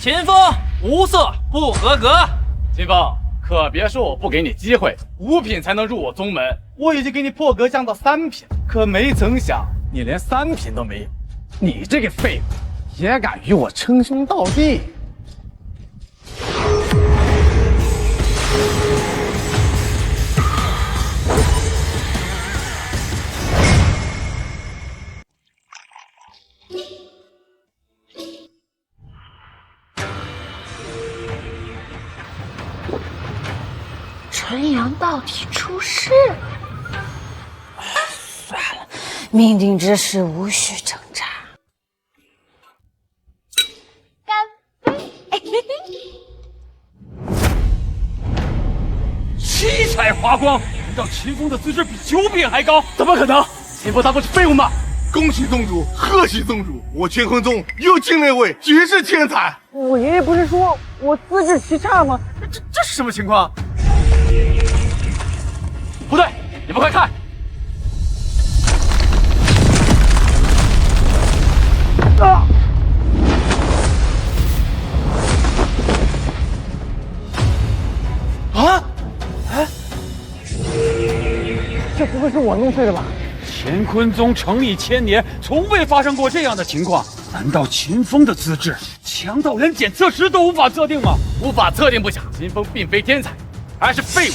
秦风无色不合格。秦风，可别说我不给你机会，5品才能入我宗门，我已经给你破格降到3品，可没曾想你连3品都没有，你这个废物也敢与我称兄道弟！陈阳到底出事了？算了，命定之事无需挣扎。干杯！七彩华光，难道秦风的资质比9品还高？怎么可能？秦风他不是废物吗？恭喜宗主，贺喜宗主！我乾坤宗又进了一位绝世天才。我爷爷不是说我资质极差吗？这是什么情况？不对，你们快看！这不会是我弄碎的吧？乾坤宗成立1000年，从未发生过这样的情况。难道秦风的资质强到连检测时都无法测定吗？无法测定不假，秦风并非天才，而是废物。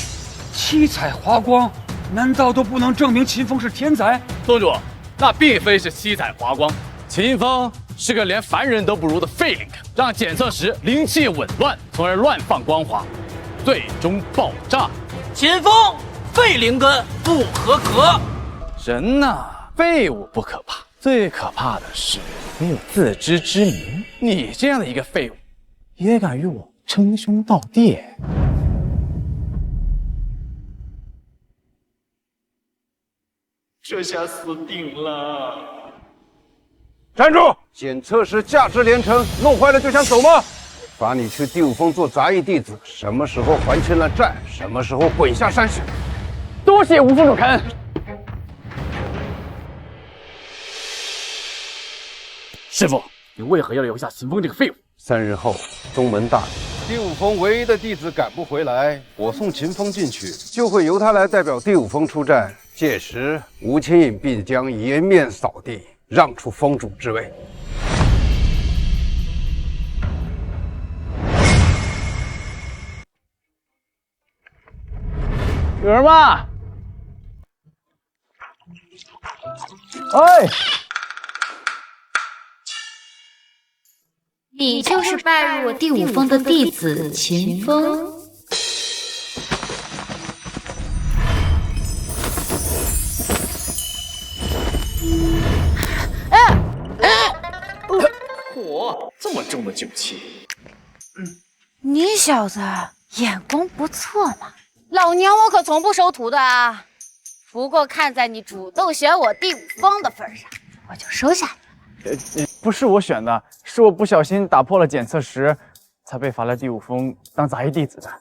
七彩华光，难道都不能证明秦风是天才？宗主，那并非是七彩华光，秦风是个连凡人都不如的废灵根，让检测时灵气紊乱，从而乱放光华，最终爆炸。秦风废灵根不合格。人呐，废物不可怕，最可怕的是没有自知之明。你这样的一个废物，也敢与我称兄道弟？这下死定了！站住！检测师价值连城，弄坏了就想走吗？罚你去第5峰做杂役弟子，什么时候还清了债，什么时候滚下山去。多谢吴副主肯。师傅，你为何要留下秦风这个废物？3日后，宗门大典，第5峰唯一的弟子赶不回来，我送秦风进去，就会由他来代表第5峰出战。届时，吴千影必将颜面扫地，让出峰主之位。有人吗？哎，你就是拜入我第5峰的弟子秦风。嚯，这么重的酒气！你小子眼光不错嘛，老娘我可从不收徒的啊。不过看在你主动选我第5峰的份上，我就收下你了。不是我选的，是我不小心打破了检测时，才被罚了第5峰当杂役弟子的。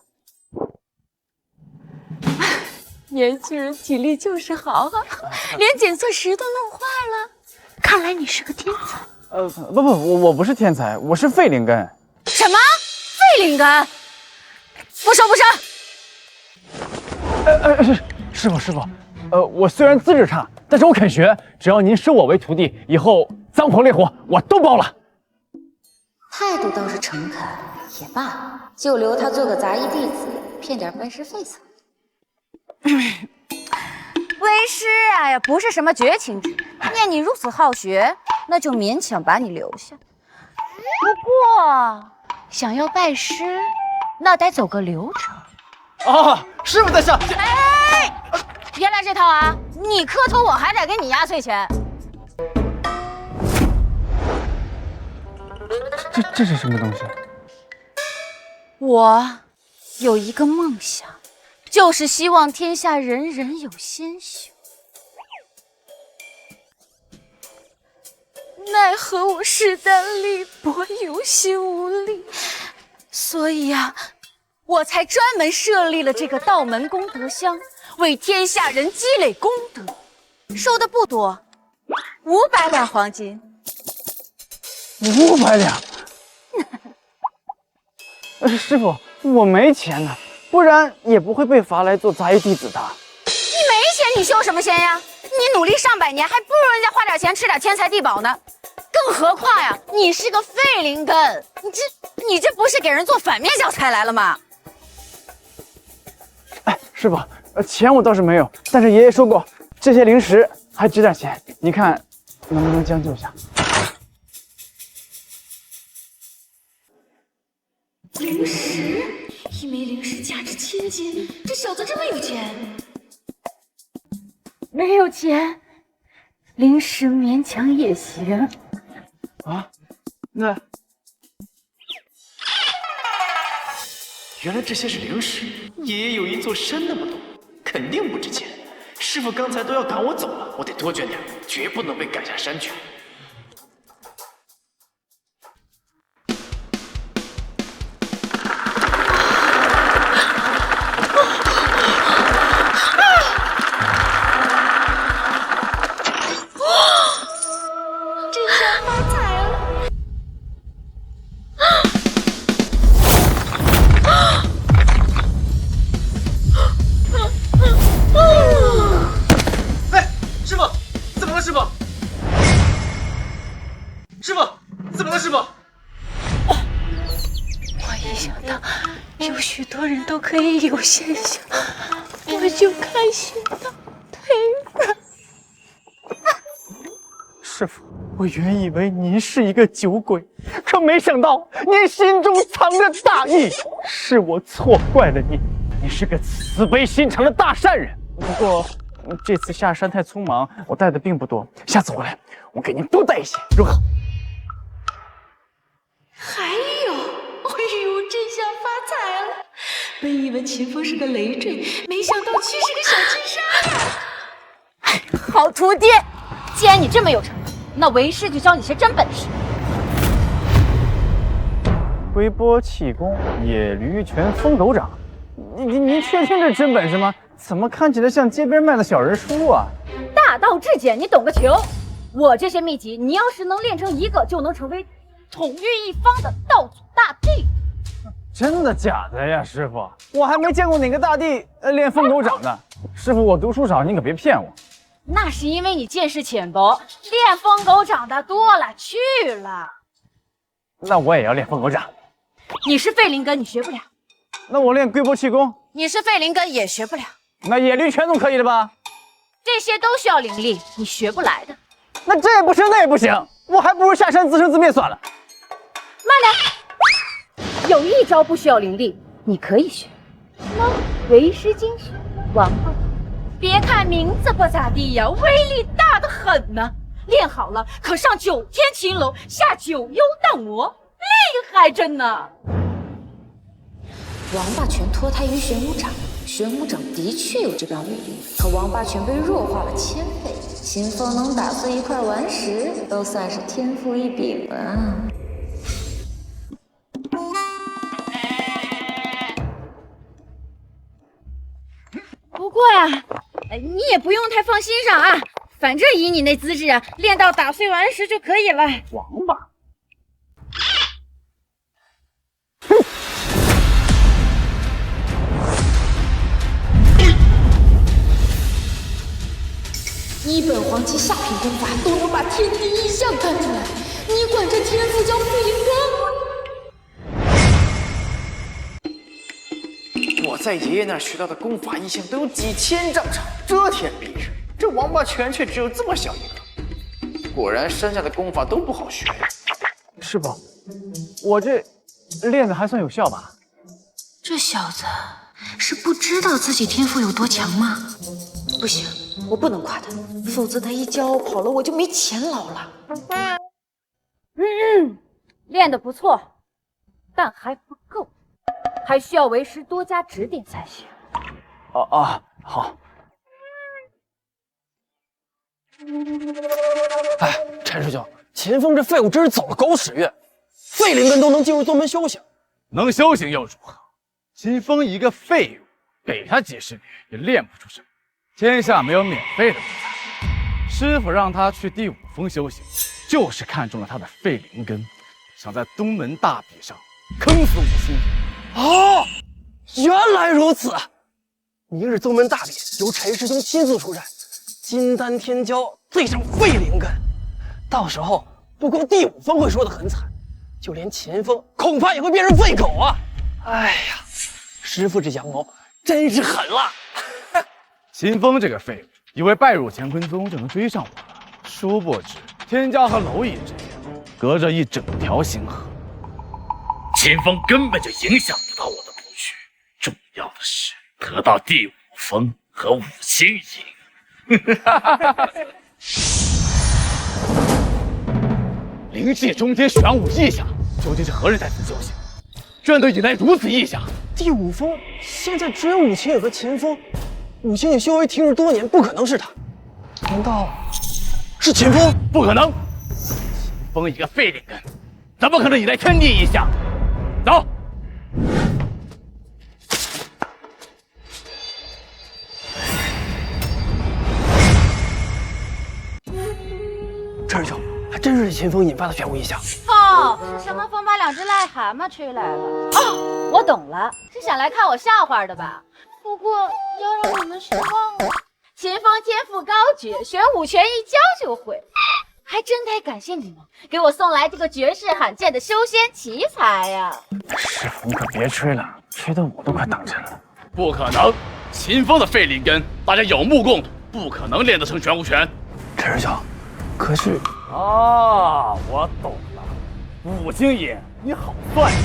年轻人体力就是好啊，连检测石都弄坏了。看来你是个天才。不，我不是天才，我是废灵根。什么？废灵根？不收！师傅，我虽然资质差，但是我肯学，只要您收我为徒弟，以后脏活累活我都包了。态度倒是诚恳，也罢，就留他做个杂役弟子，骗点拜师费算了。为师啊呀，不是什么绝情之人，见你如此好学，那就勉强把你留下。不过，想要拜师，那得走个流程。啊！师傅在下。哎，别来这套啊！你磕头，我还得给你压岁钱。这是什么东西？我有一个梦想，就是希望天下人人有先修。奈何我势单力薄，有心无力，所以啊，我才专门设立了这个道门功德箱，为天下人积累功德。收的不多，500两黄金。500两。师傅，我没钱呢，不然也不会被罚来做杂役弟子的。你没钱，你修什么仙呀？你努力上百年，还不如人家花点钱吃点天才地宝呢。更何况呀，你是个废灵根，你这不是给人做反面教材来了吗？哎，师傅，钱我倒是没有，但是爷爷说过，这些灵石还值点钱，你看能不能将就下？灵石，一枚灵石价值1000金，这小子这么有钱？没有钱，灵石勉强也行。啊，那原来这些是灵石，爷爷有一座山那么多，肯定不值钱。师傅刚才都要赶我走了，我得多捐点，绝不能被赶下山去。可以有现象，我就开心到腿软。师傅，我原以为您是一个酒鬼，可没想到您心中藏着大义，是我错怪了您。你是个慈悲心肠的大善人。不过这次下山太匆忙，我带的并不多，下次回来我给您多带一些，如何？还有，哎呦，这下发财了！本以为秦风是个累赘，没想到却是个小金沙呀！哎，好徒弟，既然你这么有成就，那为师就教你些真本事。挥波气功，野驴拳，疯狗掌。您确定这真本事吗？怎么看起来像街边卖的小人书啊？大道至简，你懂个球！我这些秘籍，你要是能练成一个，就能成为统御一方的道祖大帝。真的假的呀，师傅？我还没见过哪个大帝练疯狗掌的。师傅，我读书少，您可别骗我。那是因为你见识浅薄，练疯狗掌的多了去了。那我也要练疯狗掌。你是废灵根，你学不了。那我练龟波气功。你是废灵根，也学不了。那野驴拳总可以了吧？这些都需要灵力，你学不来的。那这也不行，那也不行，我还不如下山自生自灭算了。慢点。有一招不需要灵力，你可以学，什么为师精选王八拳。别看名字不咋地呀，威力大得很呢。练好了可上9天秦楼，下9幽荡魔，厉害着呢。王八拳脱胎于玄武掌，玄武掌的确有这般威力，可王八拳被弱化了1000倍。秦风能打碎一块顽石，都算是天赋异禀了。不过呀，你也不用太放心上啊，反正以你那资质啊，练到打碎顽石就可以了。王八，一本黄旗下品功法都能把天地异象看出来，你管这天赋叫废灵根？我在爷爷那儿学到的功法异象都有几千丈长，遮天蔽日。这王八拳却只有这么小一个，果然山下的功法都不好学呀。师傅，我这练的还算有效吧？这小子是不知道自己天赋有多强吗？不行，我不能夸他，否则他一骄傲跑了，我就没钱捞了。练得不错，但还不够，还需要为师多加指点才行。好。哎，陈师兄，秦风这废物真是走了狗屎运，废灵根都能进入宗门修行，能修行又如何？秦风一个废物，给他几十年也练不出什么。天下没有免费的午餐，师傅让他去第5峰修行，就是看中了他的废灵根，想在东门大比上坑死武松。哦，原来如此。明日宗门大比由陈师兄亲自出战，金丹天骄对上废灵根，到时候不光第5峰会说得很惨，就连秦风恐怕也会变成废狗啊！哎呀，师傅这阳谋真是狠了。秦风这个废物，以为拜入乾坤宗就能追上我了，殊不知天骄和蝼蚁之间隔着一整条星河，秦风根本就影响不到我的布局，重要的是得到第5峰和5星营。灵气中天玄武异象，究竟是何人在此修行？居然都引来如此异象！第5峰现在只有武清野和秦风，5星野修为停滞多年，不可能是他。难道是秦风？不可能！秦风一个废灵根，怎么可能引来天地异象？走！陈师兄，还真是秦风引发的玄武异象。哦，是什么风把2只癞蛤蟆吹来了？哦，我懂了，是想来看我笑话的吧？不过要让你们失望了，秦风天赋高绝，玄武拳一教就会，还真得感谢你们给我送来这个绝世罕见的修仙奇才呀！师傅，你可别吹了，吹得我都快当真了。不可能，秦风的废灵根，大家有目共睹，不可能练得成玄武拳。陈师兄，可是啊，我懂了，5星爷，你好算计！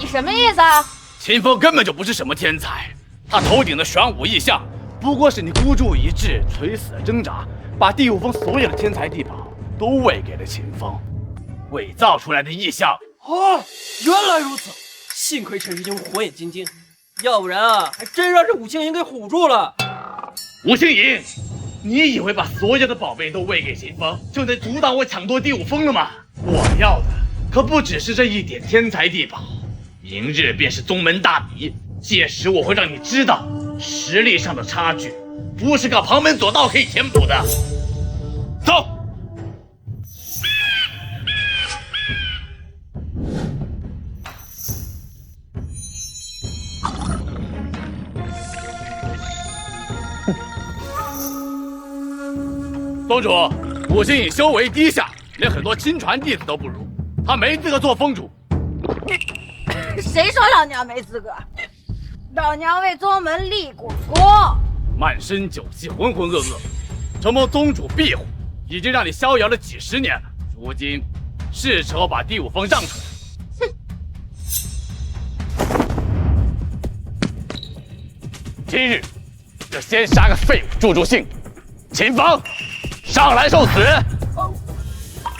你什么意思啊？秦风根本就不是什么天才，他头顶的玄武异象，不过是你孤注一掷、垂死挣扎，把第5峰所有的天才地宝都喂给了秦风，伪造出来的异象。哦，原来如此，幸亏陈师兄火眼金睛，要不然啊，还真让这5星营给唬住了。5星营，你以为把所有的宝贝都喂给秦风，就能阻挡我抢夺第5峰了吗？我要的可不只是这一点天才地宝，明日便是宗门大比，届时我会让你知道，实力上的差距不是靠旁门左道可以填补的。走。宗主，5星引修为低下，连很多亲传弟子都不如，他没资格做峰主。谁说老娘没资格？老娘为宗门立过功，满身酒气，浑浑噩噩，承蒙宗主庇护，已经让你逍遥了几10年了。如今是时候把第5峰让出来。今日就先杀个废物助助兴。秦风，上来受死！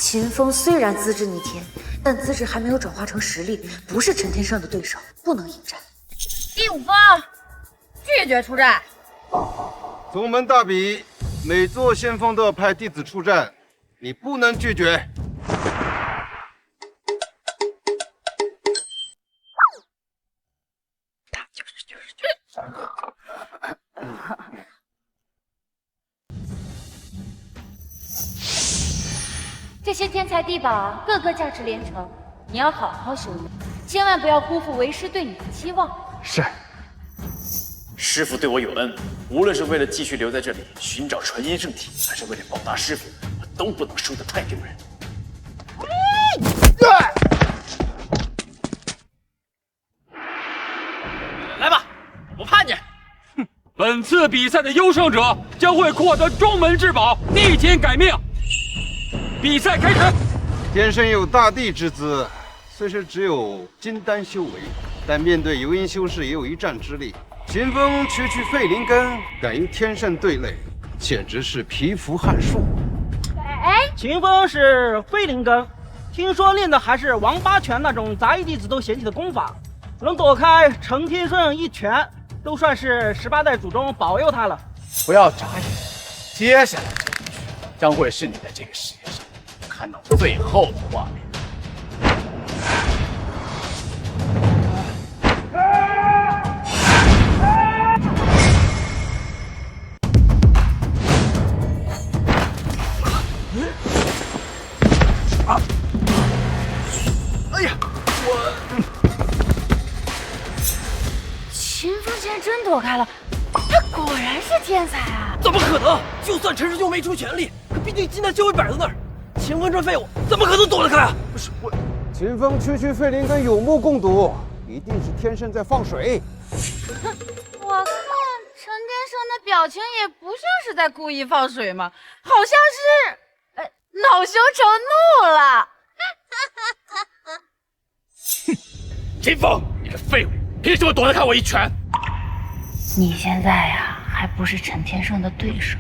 秦风虽然资质逆天，但资质还没有转化成实力，不是陈天胜的对手，不能引战。第5峰拒绝出战。宗门大比，每座先锋都要派弟子出战，你不能拒绝。这些天才地宝个个价值连城，你要好好修炼，千万不要辜负为师对你的期望。是。师傅对我有恩，无论是为了继续留在这里寻找纯阴圣体，还是为了报答师傅，我都不能输得太丢人。来吧，我怕你。本次比赛的优胜者将会获得宗门至宝，逆天改命。比赛开始。天生有大帝之姿，虽是只有金丹修为，但面对游阴修士也有一战之力。秦风区废灵根，敢与天圣对垒，简直是蚍蜉撼树。秦风是废灵根，听说练的还是王八拳那种杂役弟子都嫌弃的功法，能躲开程天顺一拳，都算是18代祖宗保佑他了。不要眨眼，接下来这一局将会是你在这个世界上看到最后的画面。哎呀，躲开了，他果然是天才啊！怎么可能？就算陈师兄没出全力，可毕竟金丹修为摆在那儿，秦风这废物怎么可能躲得开啊？不是我，秦风区区废灵根有目共睹，一定是天生在放水。我看陈天生的表情也不像是在故意放水嘛，好像是恼羞成怒了。哼，秦风，你个废物，凭什么躲得开我一拳？你现在呀，还不是陈天胜的对手，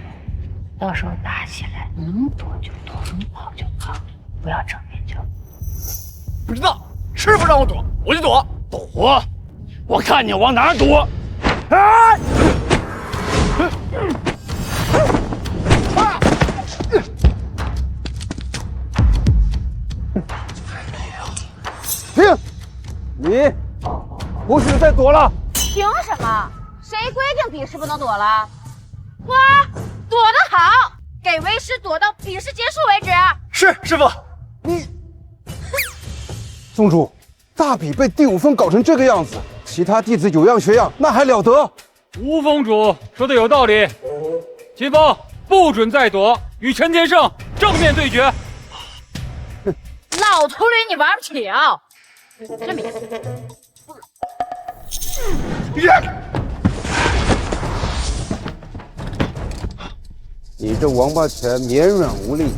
到时候打起来，能躲就躲，能跑就跑，不要整天就。不知道，师傅让我躲，我就躲。躲？我看你往哪儿躲！啊！停！你不许再躲了！凭什么？谁规定比试不能躲了？哇，躲得好，给为师躲到比试结束为止。是师傅。你，宗主，大比被第5峰搞成这个样子，其他弟子有样学样，那还了得？吴峰主说的有道理，秦风不准再躲，与陈天胜正面对决。老秃驴，你玩不起啊！真没。你这王八拳绵软无力，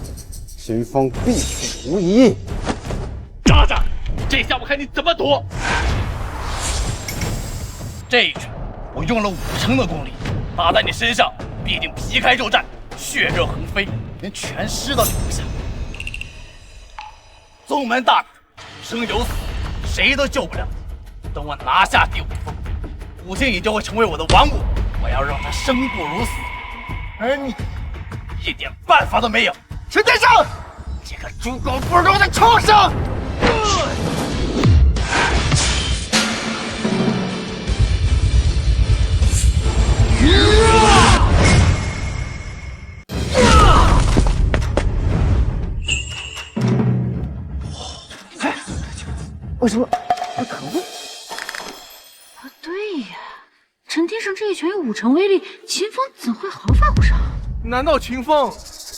秦风必死无疑。渣渣，这下我看你怎么躲！这一拳我用了50%的功力，打在你身上必定皮开肉绽，血肉横飞，连拳尸都留不下。宗门大比，生有死，谁都救不了。等我拿下第5峰，武清影就会成为我的玩物，我要让他生不如死。而你一点办法都没有，陈天胜，这个猪狗不如的畜生！为什么不疼？不对呀，陈天胜这一拳有50%威力，秦风怎会毫发无伤？难道秦风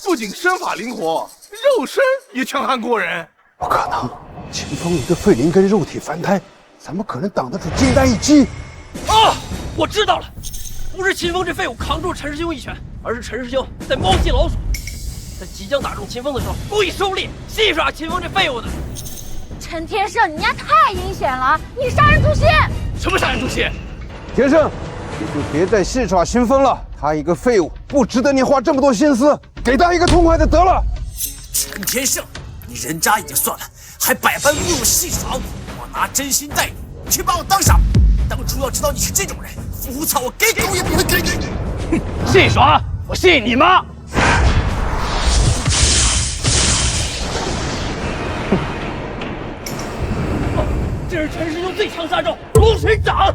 不仅身法灵活，肉身也强悍过人？不可能，秦风一个废灵根肉体凡胎，怎么可能挡得住金丹一击？啊，我知道了，不是秦风这废物扛住陈师兄一拳，而是陈师兄在猫戏老鼠，在即将打中秦风的时候故意收力，戏耍秦风这废物的。陈天胜，你丫太阴险了！你杀人诛心！什么杀人诛心？天胜，你就别再戏耍秦风了，他一个废物，不值得你花这么多心思，给他一个痛快的得了。陈天胜，你人渣也就算了，还百般侮辱戏耍我，我拿真心待你，你却把我当傻。当初要知道你是这种人，腐草我给狗也不会给你。哼，戏耍？我信你妈！这是陈师兄最强杀招龙神掌。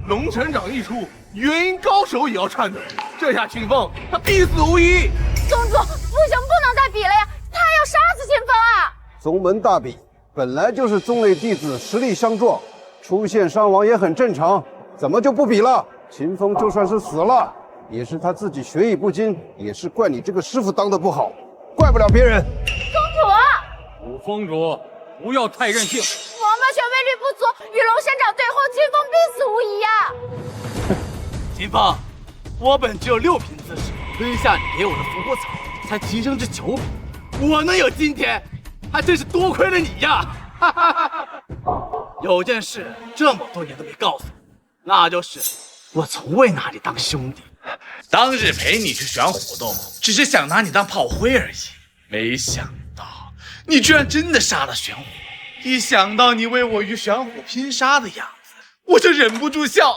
龙神掌一出，元婴高手也要颤抖。这下秦风他必死无疑。宗主，不行，不能再比了呀！他要杀死秦风啊！宗门大比本来就是宗内弟子实力相撞，出现伤亡也很正常，怎么就不比了？秦风就算是死了，也是他自己学艺不精，也是怪你这个师傅当的不好，怪不了别人。宗主，五峰主，不要太任性。王八拳威力不足，与龙神掌对后，秦风必死无疑呀！秦风，我本只有6品姿势，吞下你给我的伏虎草，才提升至9品。我能有今天，还真是多亏了你呀！哈哈哈哈！有件事这么多年都没告诉你，那就是我从未拿你当兄弟。当日陪你去玄虎洞，只是想拿你当炮灰而已，没想到你居然真的杀了玄虎。一想到你为我与玄虎拼杀的样子，我就忍不住笑。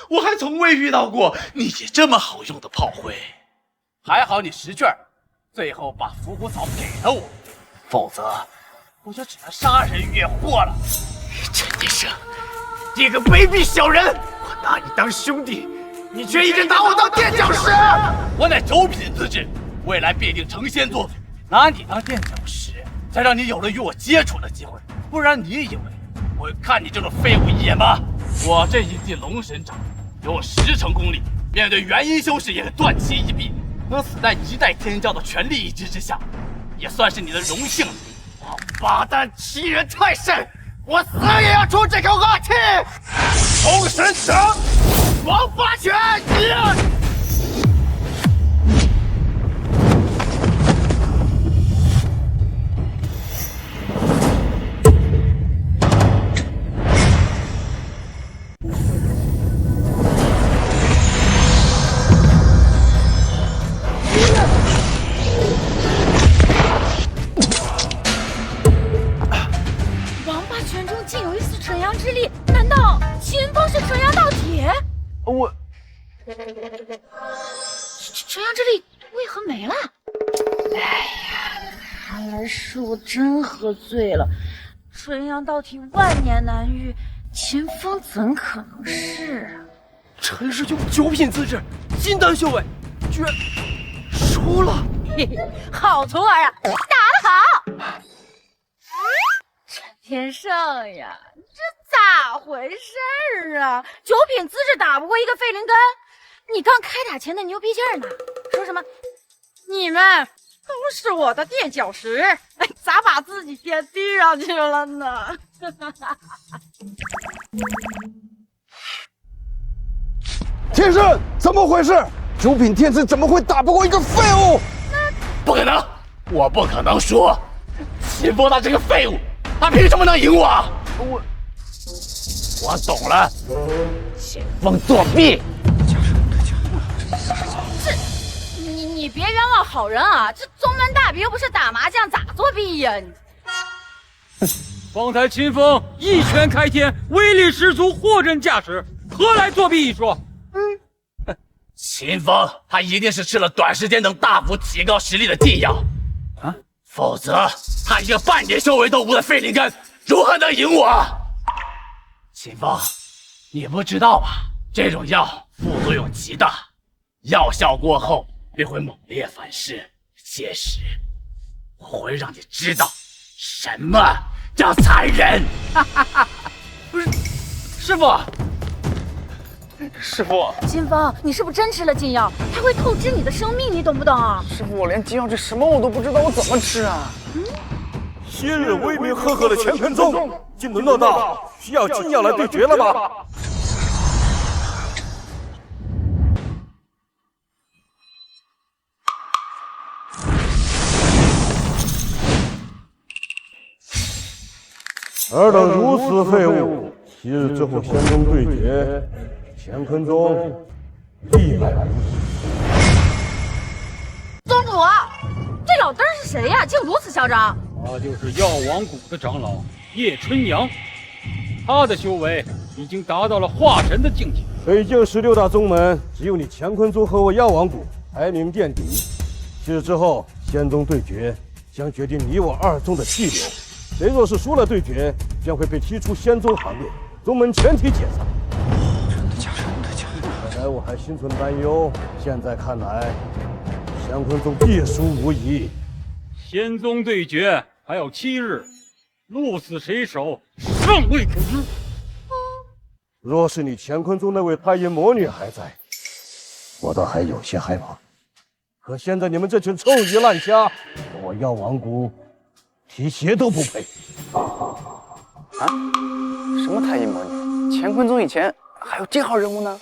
我还从未遇到过你也这么好用的炮灰。还好你识趣儿，最后把伏虎草给了我，否则我就只能杀人越货了。陈天胜，你个卑鄙小人！我拿你当兄弟，你却一直拿我当垫脚石。我乃9品资质，未来必定成仙作祖，拿你当垫脚石，才让你有了与我接触的机会。不然你以为我会看你这种废物一眼吗？我这一记龙神掌，有10成功力，面对元婴修士也断其一臂，能死在一代天教的全力一击之下，也算是你的荣幸了。王八蛋，欺人太甚！我死也要出这口恶气！封神掌，王八拳！竟有一丝纯阳之力，难道秦风是纯阳道体？我纯阳之力为何没了？哎呀，看来是我真喝醉了。纯阳道体万年难遇，秦风怎可能是？陈师兄9品资质，金丹修为，居然输了！嘿嘿，好徒儿啊，打得好！陈天胜呀，这咋回事啊？9品资质打不过一个废灵根，你刚开打前的牛皮劲儿呢？说什么？你们都是我的垫脚石，哎，咋把自己垫地上去了呢？天圣，怎么回事？9品天资怎么会打不过一个废物？不可能，我不可能输！秦风他这个废物，他凭什么能赢我？我懂了，秦风作弊。你别冤枉好人啊！这宗门大比又不是打麻将，咋作弊呀？方才秦风一拳开天，威力十足，货真价实，何来作弊一说？秦风他一定是吃了短时间能大幅提高实力的地药啊，否则他一个半点修为都无的废灵根如何能赢我？秦风，你不知道吧？这种药副作用极大，药效过后便会猛烈反噬。届时我会让你知道什么叫残忍。不是，师傅。师傅，秦风，你是不是真吃了禁药？它会透支你的生命，你懂不懂啊？师傅，我连禁药这什么我都不知道，我怎么吃啊？昔日威名赫赫的乾坤宗，竟沦落到需要禁药来对决了吗？尔等如此废物，7日之后仙宗对决，乾坤宗必败无疑。宗主，这老登是谁呀？竟如此嚣张！他就是药王谷的长老叶春阳，他的修为已经达到了化神的境界。北境16大宗门，只有你乾坤宗和我药王谷排名垫底。7日之后，仙宗对决将决定你我2宗的气流。谁若是输了对决，将会被踢出仙宗行列，宗门全体解散。真的假的？本来我还心存担忧，现在看来，乾坤宗必输无疑。仙宗对决还有7日，鹿死谁手尚未可知。若是你乾坤宗那位太阴魔女还在，我倒还有些害怕。可现在你们这群臭鱼烂虾，我药王谷提鞋都不配。啊？什么太阴魔女？乾坤宗以前还有这号人物呢？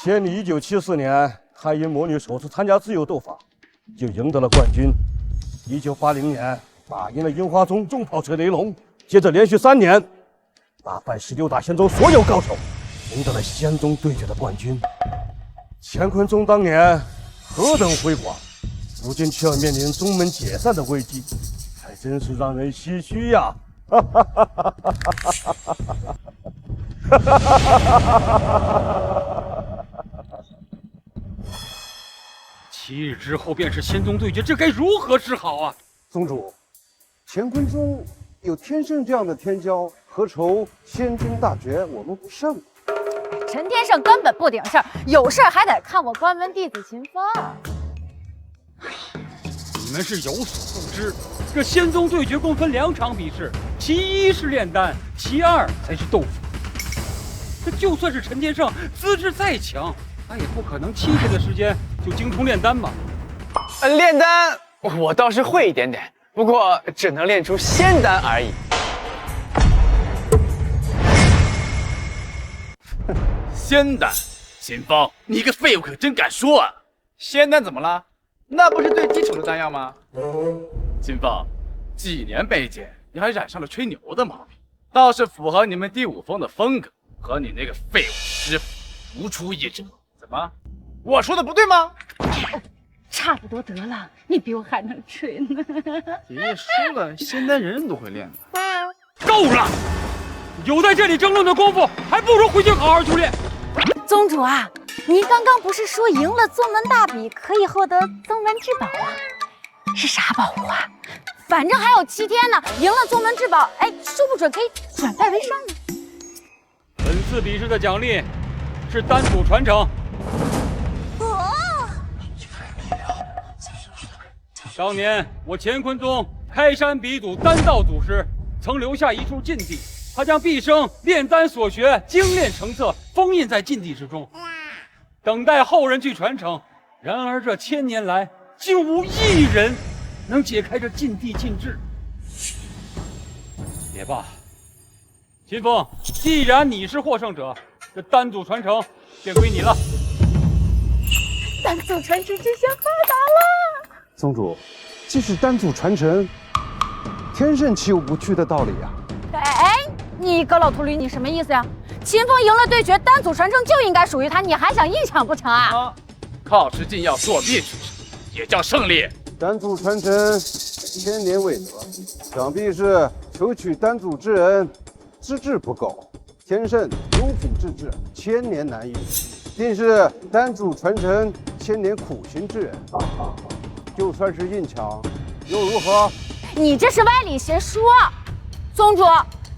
先你1974年，太阴魔女首次参加自由斗法，就赢得了冠军。1980年，打赢了樱花宗重炮锤雷龙，接着连续3年打败16大仙宗所有高手，赢得了仙宗对决的冠军。乾坤宗当年何等辉煌，如今却要面临宗门解散的危机，还真是让人唏嘘呀！哈哈哈哈哈哈！7日之后便是仙宗对决，这该如何是好啊？宗主，乾坤宗有天圣这样的天骄，何愁仙宗大决我们不胜？陈天胜根本不顶事儿，有事儿还得看我关门弟子秦风。你们是有所不知，这仙宗对决共分2场比试，其一是炼丹，其2才是斗法。可就算是陈天胜资质再强，他也不可能7天的时间就精通炼丹吧？炼丹我倒是会一点点，不过只能炼出仙丹而已。仙丹，秦风，你个废物可真敢说啊！仙丹怎么了？那不是最基础的丹药吗？秦风，几年没见，你还染上了吹牛的毛病，倒是符合你们第5峰的风格，和你那个废物师傅如出一辙。怎么，我说的不对吗？差不多得了，你比我还能吹呢。爷爷说了，仙丹人人都会练的。够了！有在这里争论的功夫，还不如回去好好修炼。宗主啊，您刚刚不是说赢了宗门大比可以获得宗门至宝啊？是啥宝物啊？反正还有7天呢，赢了宗门至宝，哎，说不准可以转败为胜呢。本次比试的奖励是丹祖传承。当年我乾坤宗开山鼻祖丹道祖师曾留下一处禁地，他将毕生炼丹所学精炼成册，封印在禁地之中，等待后人去传承。然而这1000年来，竟无一人能解开这禁地禁制。也罢，秦风，既然你是获胜者，这丹祖传承便归你了。丹祖传承之下发达了。宗主，既是丹祖传承，天圣岂有不去的道理呀？哎，你个老秃驴，你什么意思呀？秦风赢了对决，丹祖传承就应该属于他，你还想硬抢不成啊？靠吃禁药作弊取胜，也叫胜利？丹祖传承1000年未得，想必是求取丹祖之人资质不够，天圣优品之质1000年难遇，定是丹祖传承1000年苦心之人。就算是硬抢，又如何？你这是歪理邪说。宗主，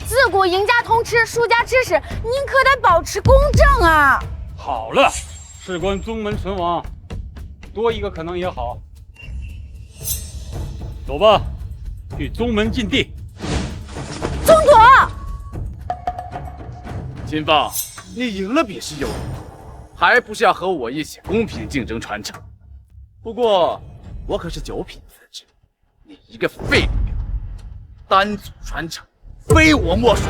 自古赢家通吃，输家吃屎，您可得保持公正啊！好了，事关宗门存亡，多一个可能也好。走吧，去宗门禁地。宗主，秦风，你赢了比试又如何？还不是要和我一起公平竞争传承？不过我可是9品资质，你一个废物，丹祖传承非我莫属。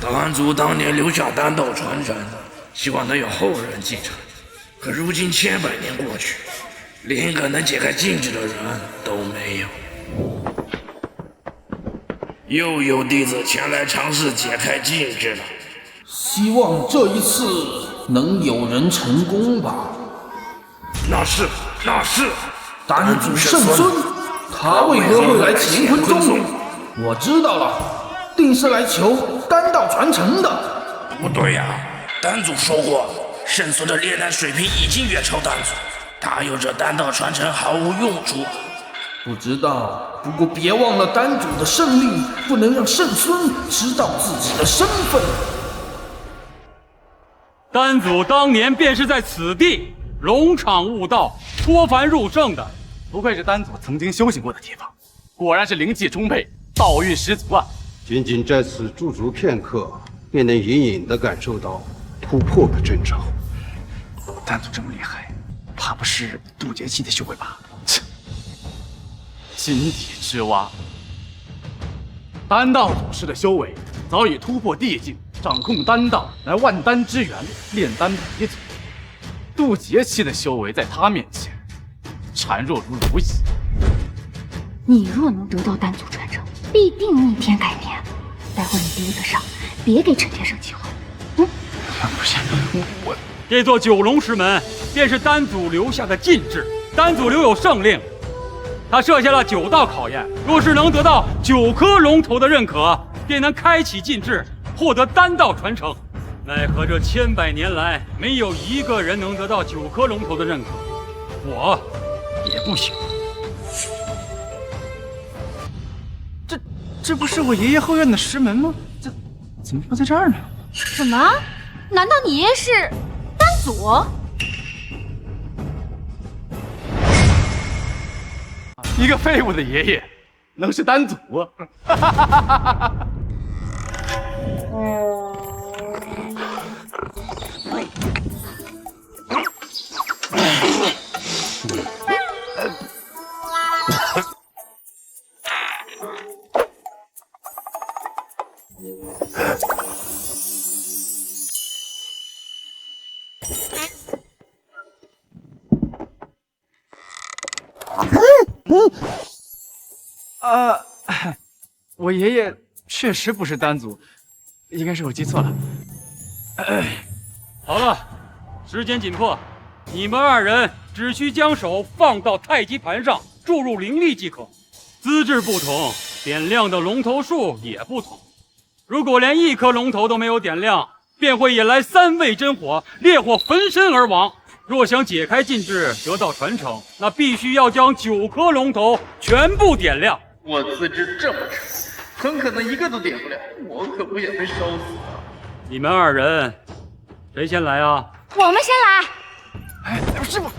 丹祖当年留下丹道传承，希望能有后人继承。可如今千百年过去，连一个能解开禁制的人都没有。又有弟子前来尝试解开禁制了，希望这一次能有人成功吧。那是丹祖圣孙，他为何会来乾坤宗？我知道了，定是来求丹道传承的。不对呀，丹祖说过，圣孙的炼丹水平已经远超丹祖，他有这丹道传承毫无用处。不知道，不过别忘了丹祖的胜利不能让圣孙知道自己的身份。丹祖当年便是在此地龙场悟道，脱凡入圣的，不愧是丹祖曾经修行过的地方，果然是灵气充沛，道运十足啊！仅仅在此驻足片刻，便能隐隐地感受到突破的征兆。丹祖这么厉害，怕不是渡劫期的修为吧？切！金体之蛙，丹道祖师的修为早已突破地境，掌控丹道，乃万丹之源，炼丹鼻祖。渡劫期的修为在他面前，孱弱如蝼蚁。你若能得到丹祖传承，必定逆天改命。待会你盯得上，别给陈天胜机会。不是我，这座九龙石门便是丹祖留下的禁制。丹祖留有圣令，他设下了9道考验，若是能得到9颗龙头的认可，便能开启禁制，获得丹道传承。奈何这千百年来，没有一个人能得到9颗龙头的认可，我也不行。这不是我爷爷后院的石门吗？这怎么会在这儿呢？什么？难道你爷爷是丹祖？一个废物的爷爷，能是丹祖。我爷爷确实不是丹族，应该是我记错了。好了，时间紧迫，你们2人只需将手放到太极盘上，注入灵力即可。资质不同，点亮的龙头数也不同。如果连1颗龙头都没有点亮，便会引来3味真火，烈火焚身而亡。若想解开禁制，得到传承，那必须要将9颗龙头全部点亮。我资质这么差，很可能一个都点不了，我可不想被烧死啊！你们2人，谁先来啊？我们先来。哎，师傅，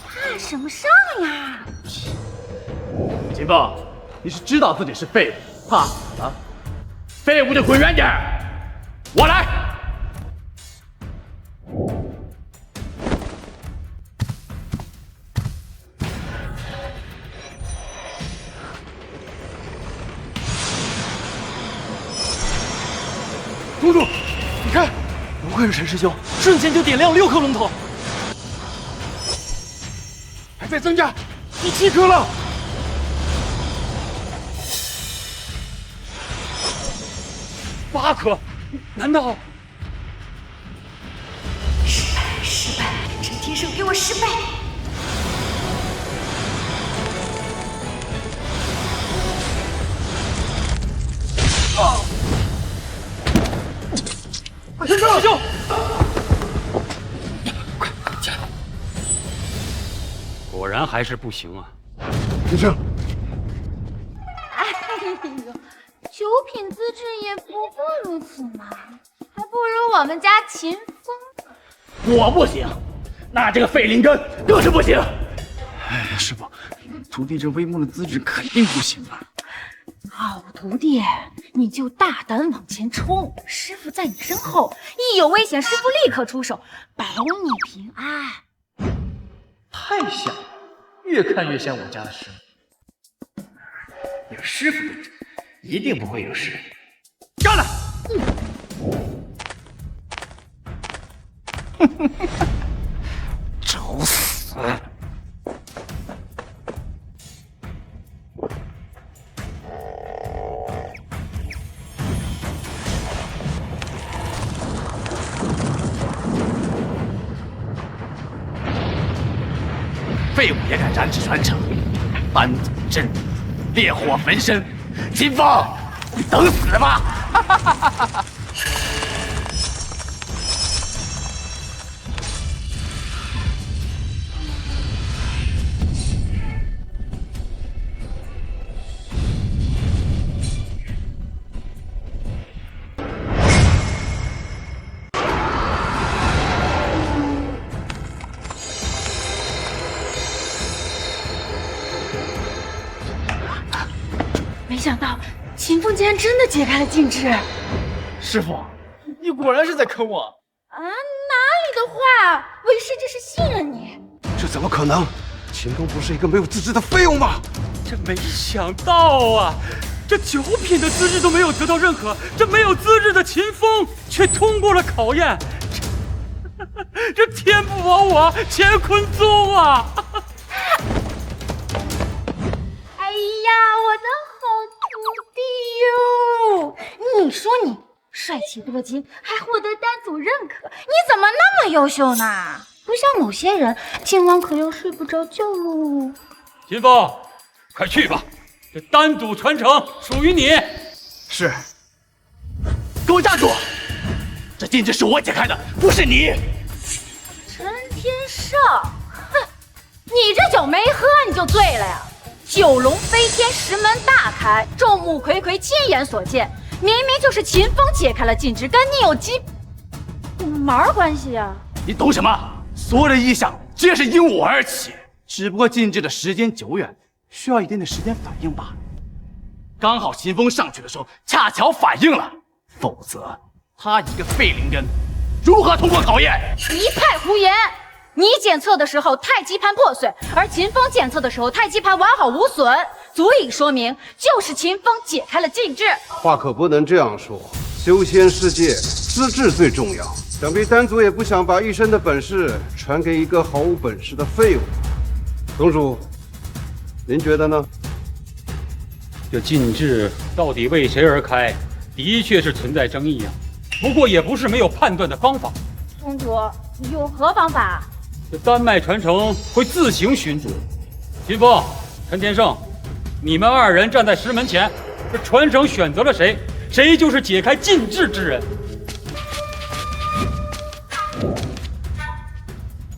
怕什么上呀？秦风，你是知道自己是废物，怕死了？废物就滚远点！我来。公主，你看，不愧是陈师兄，瞬间就点亮6颗龙头，还在增加，第7颗了。8颗，难道？失败！陈天圣给我失败！师兄，果然还是不行啊！天圣，哎呦，九品资质也不过如此嘛，还不如我们家秦风。我不行，那这个废灵根更是不行。哎，师傅，徒弟这微末的资质肯定不行啊！好徒弟，你就大胆往前冲，师傅在你身后，一有危险，师傅立刻出手，保你平安。太像了，越看越像我家的师傅。有师傅在这，一定不会有事。干了！找死！废物也敢染指传承，班祖镇，烈火焚身，秦风，你等死吧！没想到秦风竟然真的解开了禁制。师傅，你果然是在坑我啊！哪里的话，为师这是信任你。这怎么可能？秦风不是一个没有资质的废物吗？这没想到啊，这9品的资质都没有得到认可，这没有资质的秦风却通过了考验，这天不保我，乾坤宗啊！哎呀，我的好徒弟哟！你说你帅气多金，还获得丹祖认可，你怎么那么优秀呢？不像某些人，今晚可要睡不着觉喽。秦风，快去吧，这丹祖传承属于你。是。给我站住！这禁制是我解开的，不是你。陈天圣，哼，你这酒没喝你就醉了呀？九龙飞天，石门大开，众目睽睽，亲眼所见，明明就是秦风解开了禁制，跟你有鸡毛关系呀？你懂什么？所有的异象皆是因我而起，只不过禁制的时间久远，需要一定的时间反应罢了。刚好秦风上去的时候恰巧反应了，否则他一个废灵根，如何通过考验？一派胡言！你检测的时候太极盘破碎，而秦风检测的时候太极盘完好无损，足以说明就是秦风解开了禁制。话可不能这样说，修仙世界资质最重要。想必丹族也不想把一身的本事传给一个毫无本事的废物。宗主，您觉得呢？这禁制到底为谁而开，的确是存在争议啊。不过也不是没有判断的方法。宗主，有何方法？这丹脉传承会自行寻主。秦风、陈天胜，你们二人站在石门前，这传承选择了谁，谁就是解开禁制之人。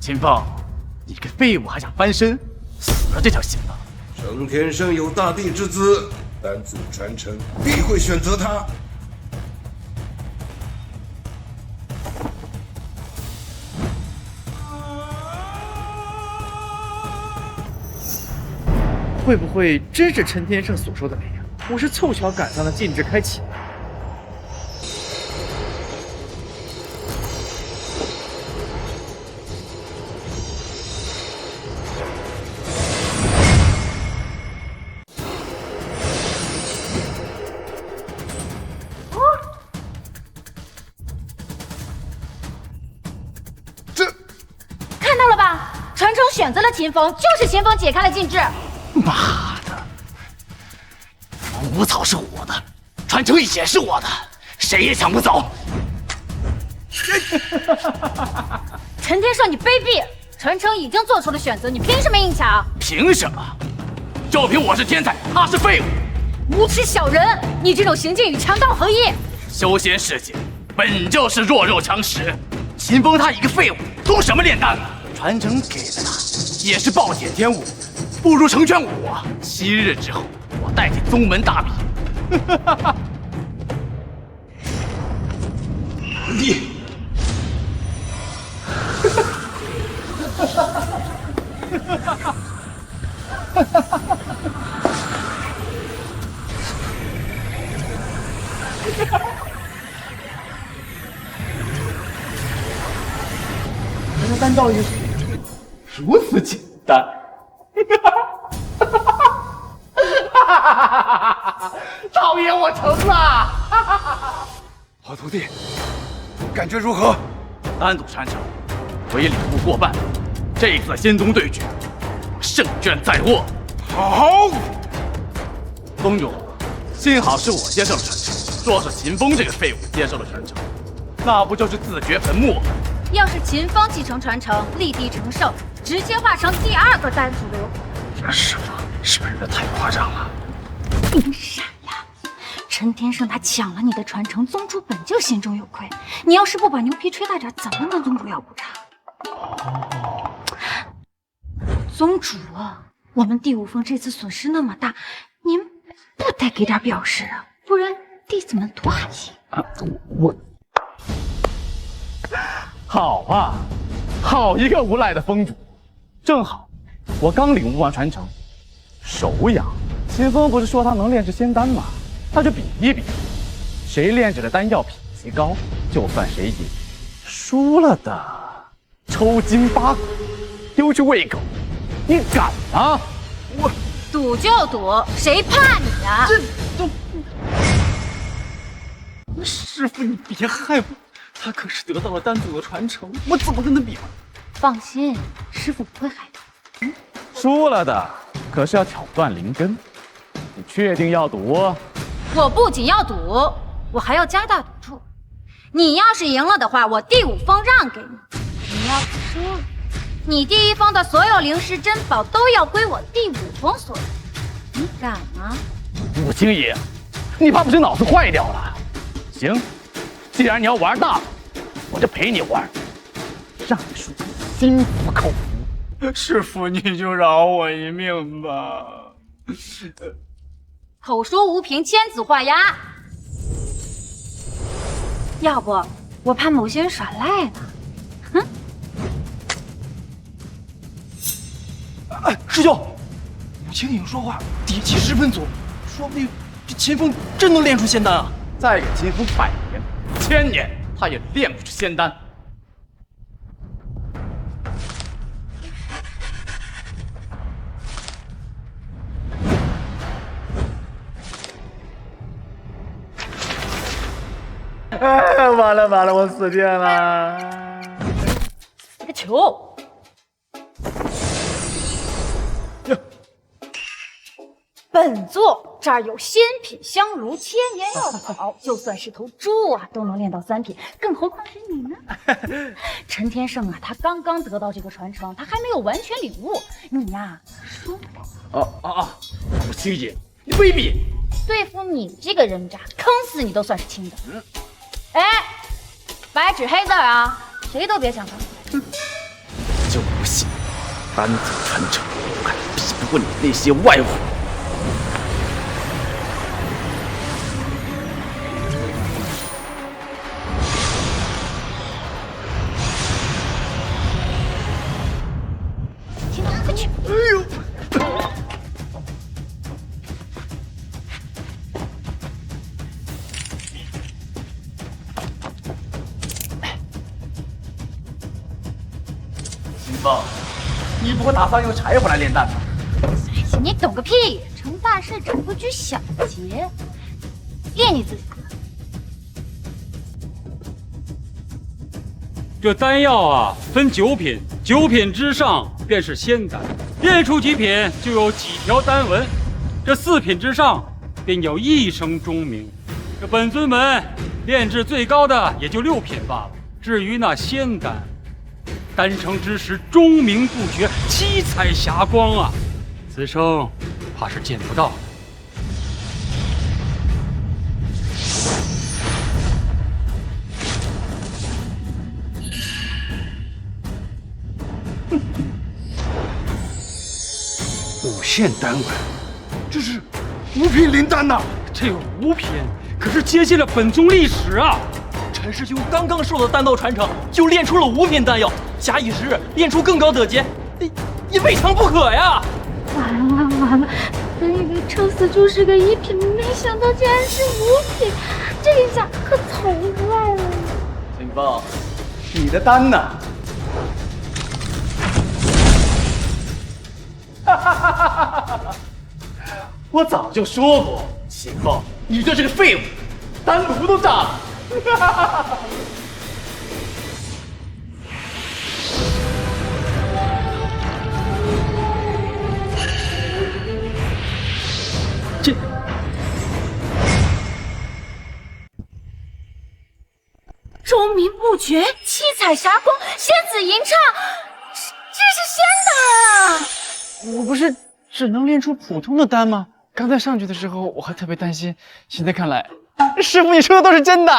秦风，你个废物还想翻身，死了这条心吧！陈天胜有大帝之资，丹族传承必会选择他。会不会真是陈天胜所说的那样？我是凑巧赶上了禁制开启。看到了吧？传承选择了秦风，就是秦风解开了禁制。妈的！无草是我的，传承也是我的，谁也抢不走。陈天胜，你卑鄙！传承已经做出了选择，你凭什么硬抢？凭什么？就凭我是天才，他是废物！无耻小人！你这种行径与强盗合一。修仙世界本就是弱肉强食，秦风他一个废物，懂什么炼丹啊？传承给了他，也是暴殄天物。不如成全我，7日之后，我带进宗门大秘。你，原来丹道艺术如此简单。导演，我成了！好徒弟，感觉如何？丹族传承，我已领悟过半。这次仙宗对决，胜券在握。好，宗主，幸好是我接受了传承。若是秦风这个废物接受了传承，那不就是自掘坟墓？要是秦风继承传承，立地成圣，直接化成第2个丹族流。师傅，是不是太夸张了？你傻呀！陈天胜他抢了你的传承，宗主本就心中有愧。你要是不把牛皮吹大点，怎么跟宗主要补偿？宗主，我们第5峰这次损失那么大，您不得给点表示啊？不然弟子们多寒心啊！我好啊，好一个无赖的峰主！正好，我刚领悟完传承，手痒。秦风不是说他能炼制仙丹吗？那就比一比，谁炼制的丹药品级高，就算谁赢。输了的抽筋扒骨，丢去喂狗，你敢吗？我赌就赌，谁怕你啊？这都……师傅，你别害我，他可是得到了丹族的传承，我怎么跟他比？放心，师傅不会害他。输了的可是要挑断灵根，你确定要赌？我不仅要赌，我还要加大赌注。你要是赢了的话，我第5峰让给你；你要是输了，你第1峰的所有灵石珍宝都要归我第5峰所有。你敢吗？武清爷，你怕不是脑子坏掉了？行，既然你要玩大了，我就陪你玩，让你输得心服口服。师傅，你就饶我一命吧。口说无凭，签字画押。要不，我怕某些人耍赖呢。师兄，武青影说话底气十分足，说不定这秦风真能练出仙丹啊！再给秦风100年、1000年，他也练不出仙丹。哎，完了完了，我死定了！这个球，本座这儿有仙品香炉，千年药草，就算是头猪啊都能练到3品，更何况是你呢？陈天圣啊，他刚刚得到这个传承，他还没有完全领悟，你呀，输不了。吴青野，你卑鄙！对付你这个人渣，坑死你都算是轻的。哎，白纸黑字啊，谁都别想当。就不信单子传承还比不过你那些外物。先拿回去。哎呦！秦风，你不会打算用柴火来炼丹吧？你懂个屁！成大事只不拘小节，练你自己。这丹药啊，分9品，9品之上便是仙丹，炼出几品就有几条丹纹，这4品之上便有一声钟鸣。这本尊门炼制最高的也就6品罢了。至于那仙丹，丹成之时钟鸣不绝，七彩霞光啊，此生怕是见不到了。5线丹纹，这是5品灵丹呐！这有5品，可是接近了本宗历史啊！陈师兄刚刚受了丹道传承，就练出了5品丹药，假以时日，练出更高等阶，也未尝不可呀！完了完了，本以为撑死就是个1品，没想到竟然是5品，这一下可愁坏了。秦风，你的丹呢？我早就说过，秦风，你就是个废物，丹炉都炸了。这钟鸣不绝，七彩霞光，仙子吟唱，这是仙丹啊！我不是只能练出普通的丹吗？刚才上去的时候我还特别担心，现在看来，师傅你说的都是真的。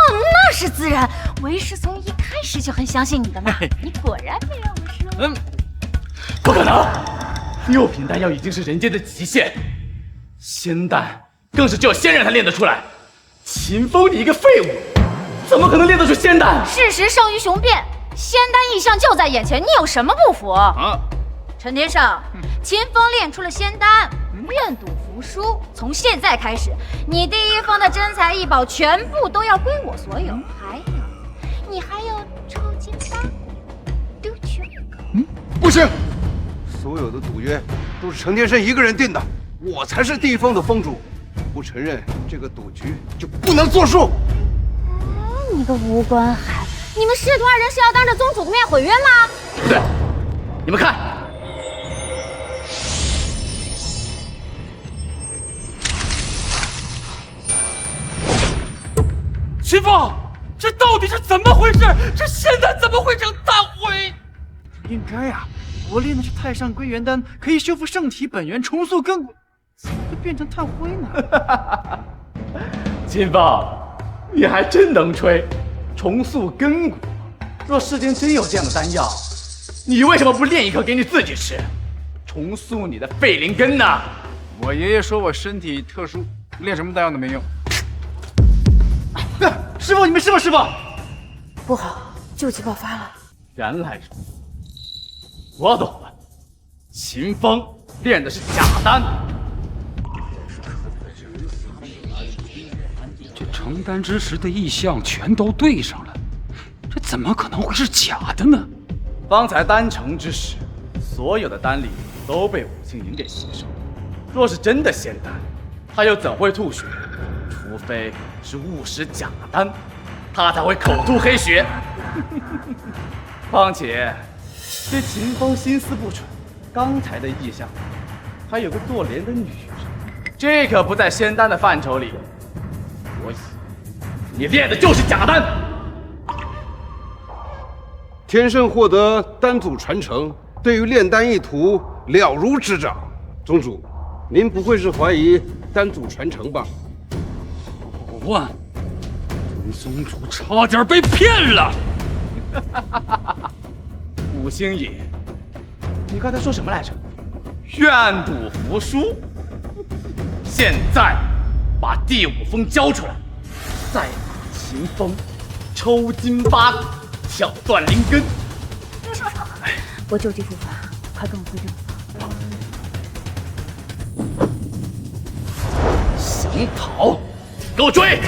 那是自然，为师从一开始就很相信你的嘛。你果然没让我失望。不可能，6品丹药已经是人间的极限，仙丹更是只有仙人才练得出来。秦风，你一个废物，怎么可能练得出仙丹？事实胜于雄辩，仙丹异象就在眼前，你有什么不服？陈天圣，秦风练出了仙丹，愿赌服输。从现在开始，你第一峰的珍财异宝全部都要归我所有。还有，你还有抽筋八股，丢去。不行，所有的赌约都是陈天圣一个人定的，我才是第一峰的峰主，不承认这个赌局就不能作数。你个无关海，你们师徒2人是要当着宗主的面毁约吗？不对，你们看。秦风，这到底是怎么回事？这仙丹怎么会成炭灰？应该啊，我练的是太上归元丹，可以修复圣体本源，重塑根骨，怎么会变成炭灰呢？秦风，你还真能吹，重塑根骨。若世间真有这样的丹药，你为什么不炼一颗给你自己吃，重塑你的废灵根呢？我爷爷说我身体特殊，炼什么丹药都没用。师傅，你们是吧？师傅，不好，旧疾爆发了。原来如此，我懂了。秦风练的是假丹。这成丹之时的异象全都对上了，这怎么可能会是假的呢？方才丹成之时，所有的丹力都被武清营给吸收。若是真的仙丹，他又怎会吐血？除非是误食假丹，他才会口吐黑血。况且，这秦风心思不纯，刚才的异象还有个做莲的女人，这可不在仙丹的范畴里。所以，你练的就是假丹。天生获得丹祖传承，对于炼丹一途了如指掌。宗主，您不会是怀疑丹祖传承吧？本宗主差点被骗了。武星野，你刚才说什么来着？愿赌服输。现在把第五峰交出来，再把秦风抽筋扒骨，挑断灵根。我就地复法，快跟我回正法。想逃，给我追！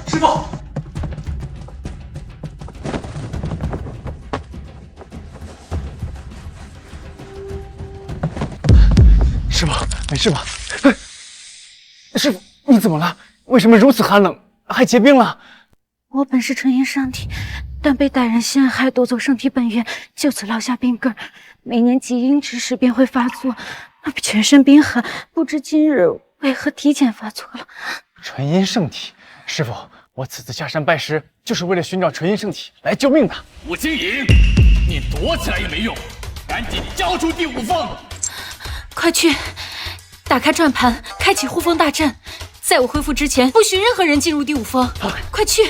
师傅，师傅，没事吧？师傅，你怎么了？为什么如此寒冷，还结冰了？我本是纯阴上体，但被歹人陷害，夺走圣体本源，就此落下病根。每年极阴之时便会发作，全身冰寒，不知今日为何提前发作了。纯阴圣体，师傅，我此次下山拜师，就是为了寻找纯阴圣体来救命的。武清影，你躲起来也没用，赶紧交出第五峰！快去，打开转盘，开启护峰大阵。在我恢复之前，不许任何人进入第五峰。快去！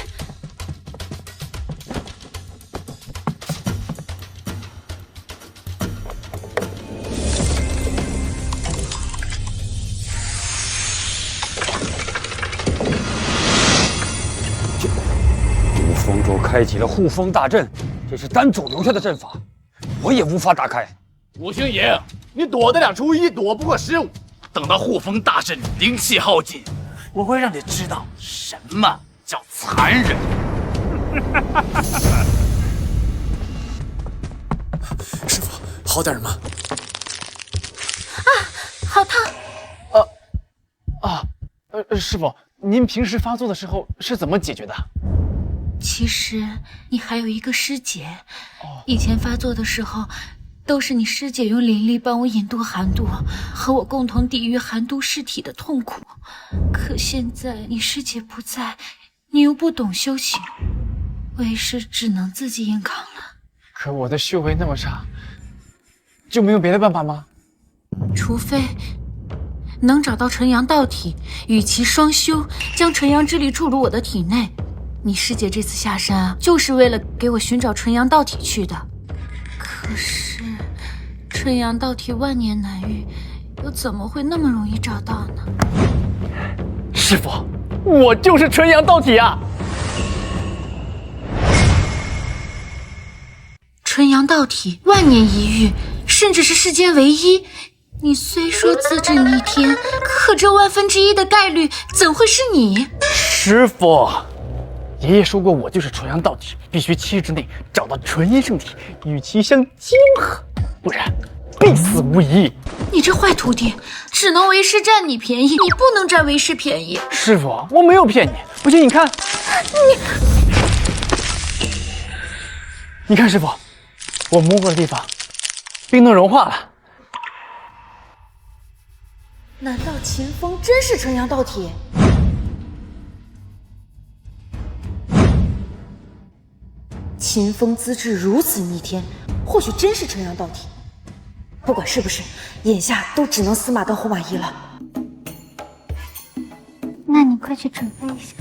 五峰主开启了护峰大阵，这是丹祖留下的阵法，我也无法打开。武星影，你躲得了初一，躲不过15。等到护峰大阵灵气耗尽，我会让你知道什么叫残忍。师傅，好点吗？好烫！师傅，您平时发作的时候是怎么解决的？其实你还有一个师姐，以前发作的时候，都是你师姐用灵力帮我引渡寒毒，和我共同抵御寒毒噬体的痛苦。可现在你师姐不在，你又不懂修行，为师只能自己硬扛了。可我的修为那么差，就没有别的办法吗？除非能找到纯阳道体，与其双修，将纯阳之力注入我的体内。你师姐这次下山啊，就是为了给我寻找纯阳道体去的。可是纯阳道体万年难遇，又怎么会那么容易找到呢？师傅，我就是纯阳道体啊！纯阳道体万年一遇，甚至是世间唯一。你虽说资质逆天，可这1/1000的概率怎会是你？师傅，爷爷说过，我就是纯阳道体，必须7日之内找到纯阴圣体，与其相结合，不然必死无疑。你这坏徒弟，只能为师占你便宜，你不能占为师便宜。师傅，我没有骗你，不信你看。你看，师傅，我摸过的地方，冰都融化了。难道秦风真是纯阳道体？秦风资质如此逆天，或许真是纯阳道体。不管是不是，眼下都只能死马当活马医了。那你快去准备一下。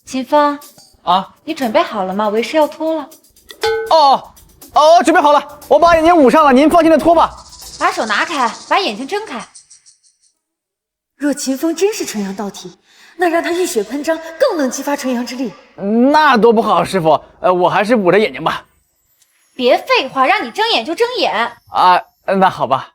秦风啊，你准备好了吗？为师要脱了。准备好了，我把眼睛捂上了，您放心的脱吧。把手拿开，把眼睛睁开。若秦风真是纯阳道体，那让他浴血喷张，更能激发纯阳之力。那多不好，师傅，我还是捂着眼睛吧。别废话，让你睁眼就睁眼。啊，那好吧。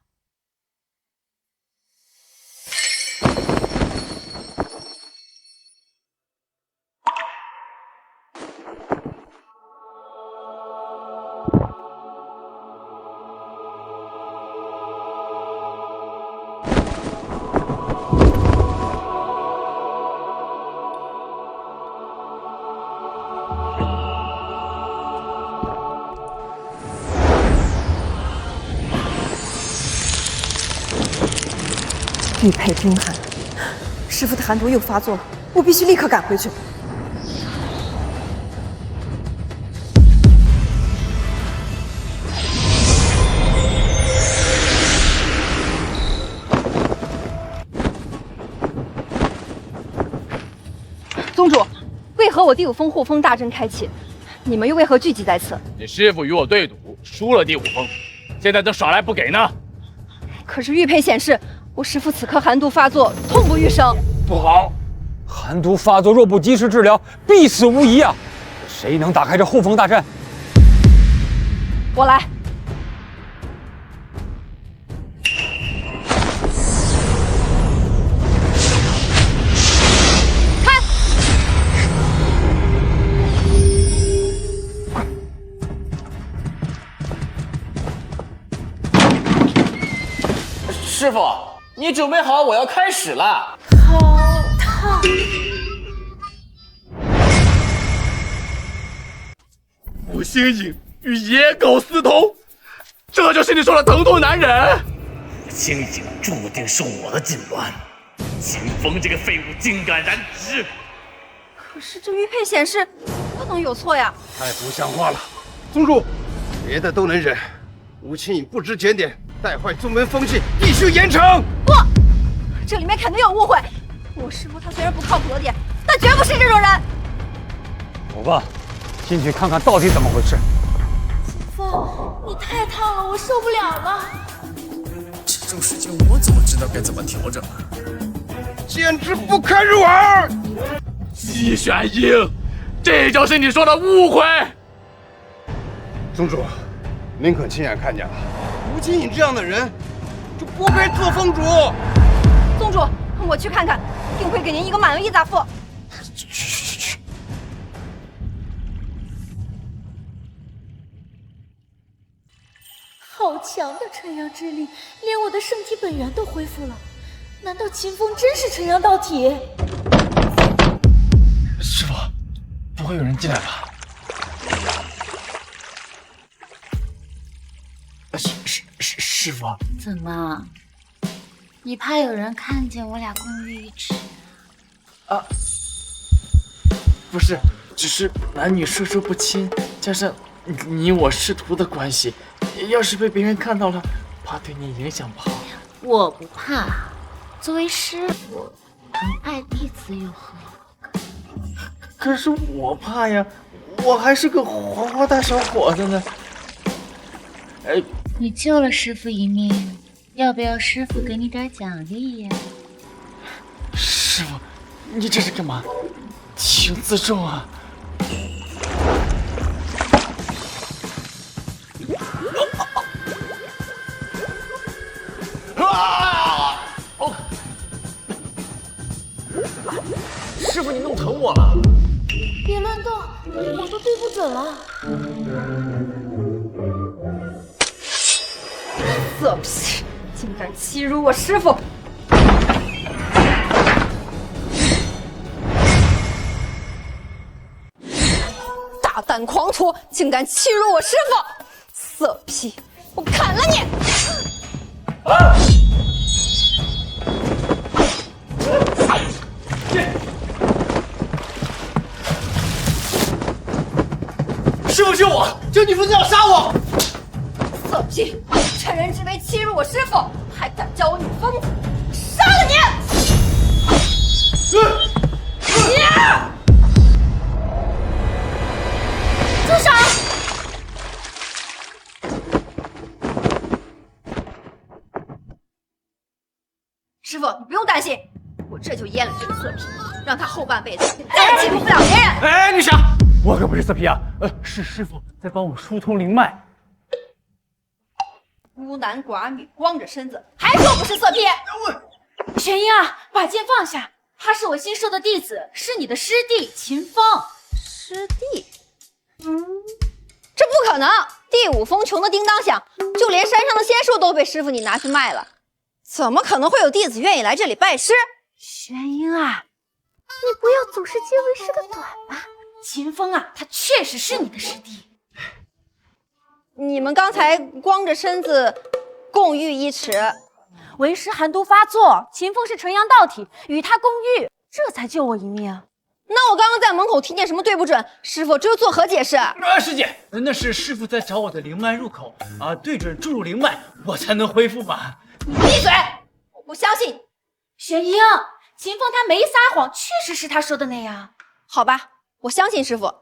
玉佩冰寒，师傅的寒毒又发作了，我必须立刻赶回去。宗主，为何我第五峰护峰大阵开启，你们又为何聚集在此？你师父与我对赌，输了第五峰，现在都耍赖不给呢。可是玉佩显示，我师父此刻寒毒发作，痛不欲生。不好，寒毒发作若不及时治疗，必死无疑啊！谁能打开这护峰大阵？我来。师傅，你准备好，我要开始了。好烫！吴星影与野狗私通，这就是你说的疼痛男人。吴星影注定受我的禁乱，秦风这个废物竟敢染指。可是这玉佩显示不能有错呀！太不像话了，宗主，别的都能忍，吴清影不知检点，带坏宗门风气，必须严惩！不，这里面肯定有误会。我师父他虽然不靠谱了点，但绝不是这种人。走吧，进去看看到底怎么回事。秦风，你太烫了，我受不了了。这种事情我怎么知道该怎么调整啊？简直不堪入耳！季玄英，这就是你说的误会。宗主，您可亲眼看见了，吴清影这样的人就不配做峰主。宗主，我去看看，定会给您一个满意答复。去！好强的纯阳之力，连我的圣体本源都恢复了。难道秦风真是纯阳道体？师傅，不会有人进来吧？师傅，怎么？你怕有人看见我俩共浴一池？啊，不是，只是男女授受不亲，加上你我师徒的关系，要是被别人看到了，怕对你影响不好。我不怕，作为师傅，疼爱弟子有何？可是我怕呀，我还是个黄花大小伙子呢。你救了师傅一命，要不要师傅给你点奖励呀？师傅，你这是干嘛？请自重啊！师傅，你弄疼我了！别乱动，我都对不准了。色批，竟敢欺辱我师傅！大胆狂徒，竟敢欺辱我师傅！色批，我砍了你！啊！师傅救我！这女疯子要杀我！色批，趁人之危欺辱我师傅，还敢叫我女疯子！杀了你！这就阉了这个色批，让他后半辈子再也欺负不了别人。哎，女侠，我可不是色批啊，是师傅在帮我疏通灵脉。孤男寡女，光着身子，还说不是色批？玄英啊，把剑放下，他是我新收的弟子，是你的师弟秦风。师弟？这不可能！第五峰穷的叮当响，就连山上的仙树都被师傅你拿去卖了，怎么可能会有弟子愿意来这里拜师？玄英啊，你不要总是接为师的短吧。秦风啊，他确实是你的师弟。你们刚才光着身子共浴一池，为师寒毒发作，秦风是纯阳道体，与他共浴，这才救我一命。那我刚刚在门口听见什么对不准，师傅这又作何解释？师姐，那是师傅在找我的灵脉入口啊，对准注入灵脉，我才能恢复嘛。你闭嘴！我不相信。玄英，秦风他没撒谎，确实是他说的那样。好吧，我相信师傅。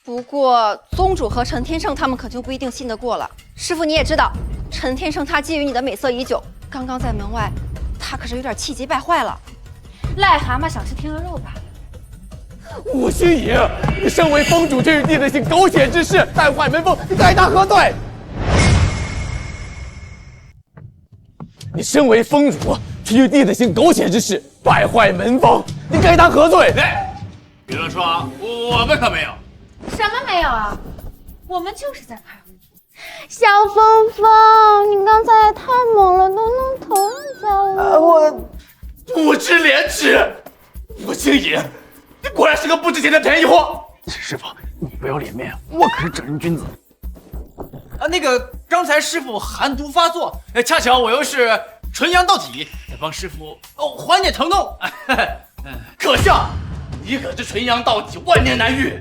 不过宗主和陈天胜他们可就不一定信得过了。师傅你也知道，陈天胜他觊觎你的美色已久，刚刚在门外，他可是有点气急败坏了。癞蛤蟆想吃天鹅肉吧？吴心颖，你身为峰主，这与弟子行苟且之事，败坏门风，你该当何罪？你身为峰主，却与弟子行苟且之事，败坏门风，你该当何罪？别乱说啊，我们可没有。什么没有啊？我们就是在看。小峰峰，你刚才也太猛了，都弄头上了。我不知廉耻，吴清颖，你果然是个不值钱的便宜货。师傅，你不要脸面，我可是正人君子。那个刚才师傅寒毒发作，恰巧我又是纯阳道体，帮师傅缓解疼痛。可笑，你可是纯阳道体，万年难遇。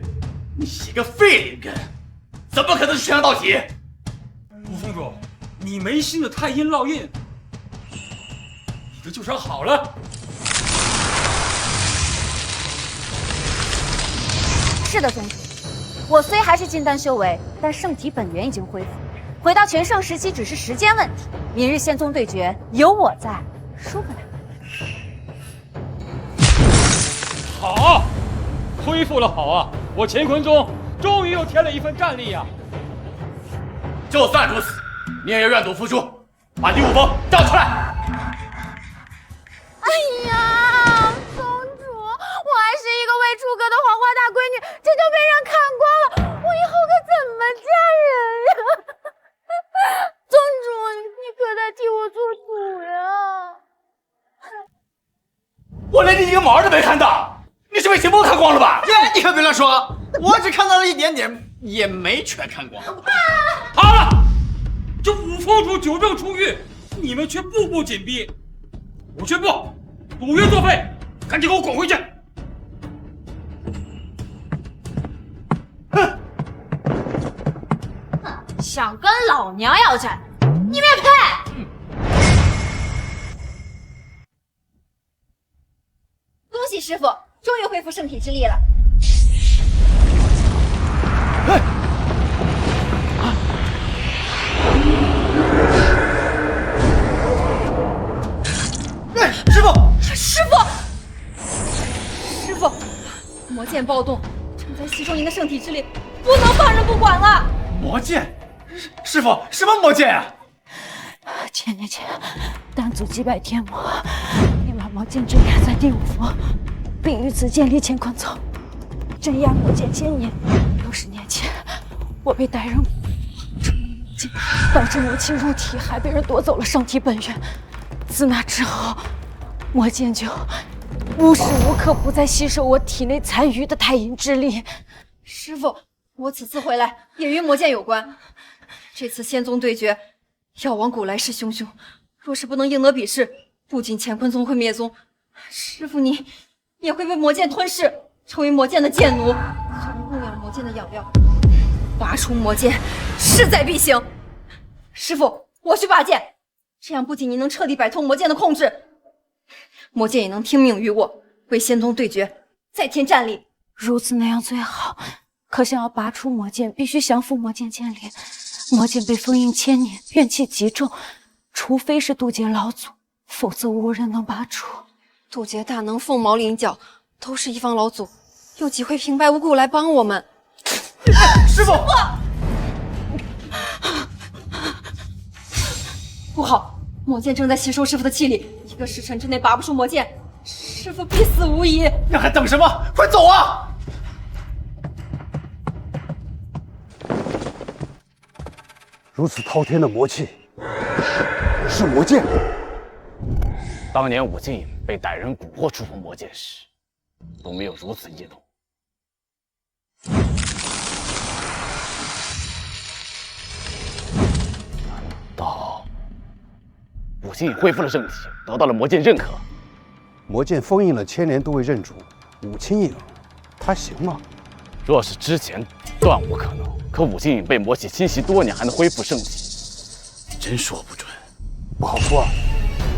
你一个废灵根，怎么可能是纯阳道体？吴峰主，你没心的太阴烙印，你的旧伤好了。是的，宗主，我虽还是金丹修为，但圣体本源已经恢复，回到全盛时期只是时间问题。明日仙宗对决，有我在，输不了。好，恢复了好啊！我乾坤中终于又添了一份战力呀！就算如此，你也要愿赌服输，把第五峰交出来！哎呀，宗主，我还是一个未出阁的黄花大闺女，这就被人看光了，我以后可怎么嫁人呀？宗主，你可得替我做主呀！我连你一个毛都没看到，你是被秦风看光了吧？你可别乱说，我只看到了一点点，也没全看光。好了，这五峰主久病初愈，你们却步步紧逼。我宣布，赌约作废，赶紧给我滚回去！想跟老娘要战，你们也配！恭喜师傅，终于恢复圣体之力了。师傅，师傅，师傅，魔剑暴动，正在吸收您的圣体之力，不能放任不管了。魔剑，师傅，什么魔剑啊？千年前，丹祖击败天魔，并把魔剑镇压在第五峰，并于此建立乾坤宗，镇压魔剑1000年。60年前，我被歹人这魔剑，导致魔气入体，还被人夺走了圣体本源。自那之后，魔剑就无时无刻不在吸收我体内残余的太阴之力。师傅，我此次回来也与魔剑有关。这次仙宗对决，药王谷来势汹汹，若是不能赢得比试，不仅乾坤宗会灭宗，师傅你也会被魔剑吞噬，成为魔剑的剑奴，成为供养魔剑的养料。拔出魔剑，势在必行。师傅，我去拔剑，这样不仅您能彻底摆脱魔剑的控制，魔剑也能听命于我，为仙宗对决再添战力。如此那样最好。可想要拔出魔剑，必须降服魔剑剑灵。魔剑被封印1000年，怨气极重，除非是渡劫老祖，否则无人能拔除。渡劫大能、凤毛麟角，都是一方老祖，有机会平白无故来帮我们。师傅，不好，魔剑正在吸收师傅的气力，1个时辰之内拔不出魔剑，师傅必死无疑。那还等什么？快走啊！如此滔天的魔气，是魔剑。当年武进被歹人蛊惑触碰魔剑时，都没有如此异动。难道武进恢复了正体，得到了魔剑认可？魔剑封印了1000年都未认主，武清影，他行吗？若是之前，断无可能。可武进影被魔气侵袭多年，还能恢复圣体，真说不准。不好说啊！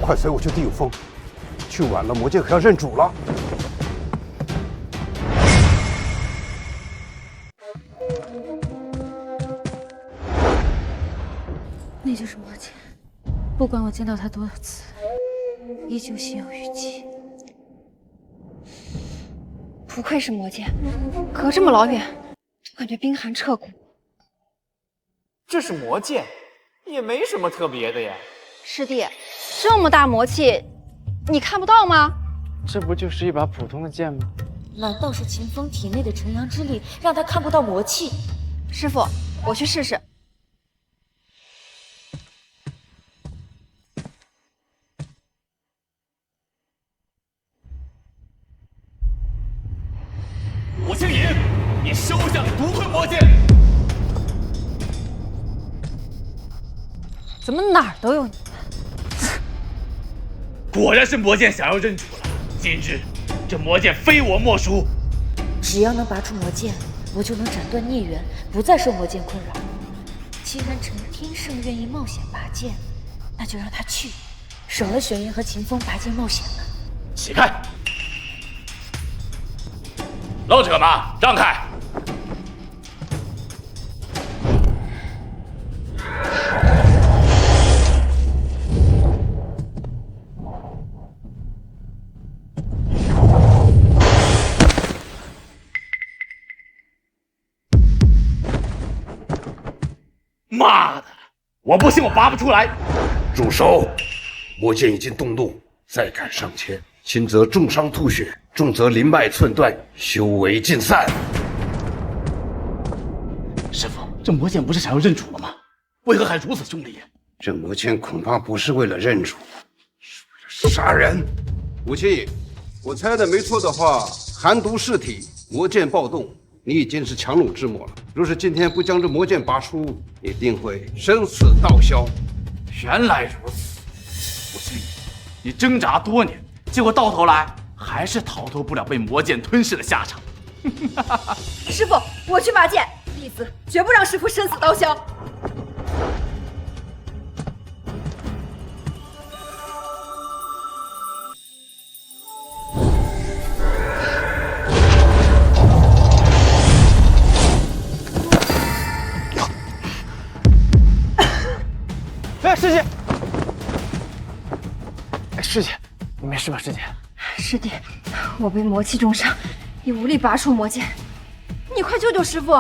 快随我去地武峰，去晚了魔剑可要认主了。那就是魔剑，不管我见到他多少次，依旧心有余悸。不愧是魔剑，隔这么老远，都感觉冰寒彻骨。这是魔剑，也没什么特别的呀。师弟，这么大魔气，你看不到吗？这不就是一把普通的剑吗？难道是秦风体内的纯阳之力让他看不到魔气？师傅，我去试试。武清影，你休想独吞魔剑！怎么哪儿都有你？果然是魔剑想要认主了。今日这魔剑非我莫属。只要能拔出魔剑，我就能斩断孽缘，不再受魔剑困扰。既然陈天圣愿意冒险拔剑，那就让他去，省了雪云和秦风拔剑冒险了。起开！老者们，让开！妈的！我不信我拔不出来！住手！魔剑已经动怒，再敢上前，轻则重伤吐血，重则灵脉寸断，修为尽散。师傅，这魔剑不是想要认主了吗？为何还如此凶厉？这魔剑恐怕不是为了认主，是为了杀人。武清影，我猜的没错的话，寒毒噬体，魔剑暴动，你已经是强弩之末了。若是今天不将这魔剑拔出，一定会生死道消。原来如此，武清影，你挣扎多年，结果到头来还是逃脱不了被魔剑吞噬的下场。师傅，我去拔剑，弟子绝不让师傅生死道消。哎，师姐！哎，师姐，你没事吧？师姐，师弟，我被魔气重伤，已无力拔出魔剑，你快救救师傅！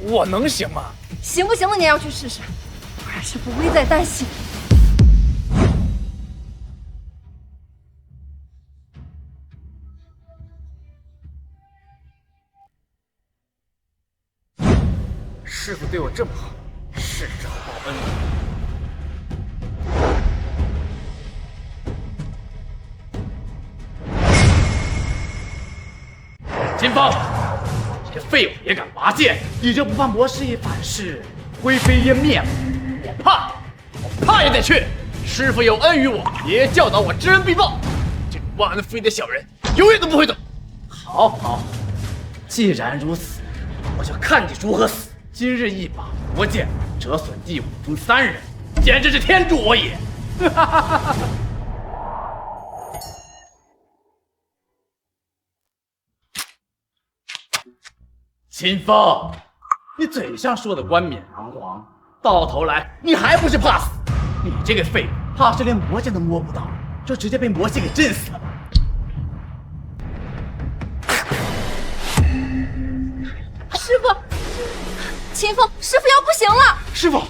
我能行吗？行不行的，你也要去试试。二师傅危在旦夕。师傅对我这么好，是时候报恩了。秦风，这废物也敢拔剑！你这不怕魔师一反噬，灰飞烟灭吗？我怕也得去。师傅有恩于我，爷爷教导我知恩必报。这个忘恩负义的小人，永远都不会走。好，既然如此，我就看你如何死。今日一把魔剑折损第5峰3人，简直是天助我也！秦风，你嘴上说的冠冕堂皇，到头来你还不是怕死？你这个废物，怕是连魔剑都摸不到，就直接被魔气给震死了吧？师傅，秦风，师傅要不行了！师傅，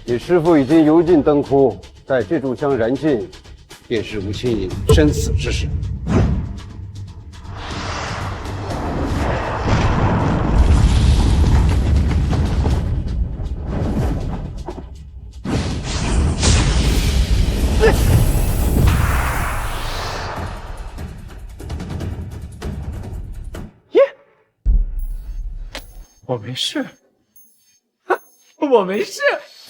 你师父已经油尽灯枯，待这炷香燃尽，便是吴清隐生死之时。我没事，我没事，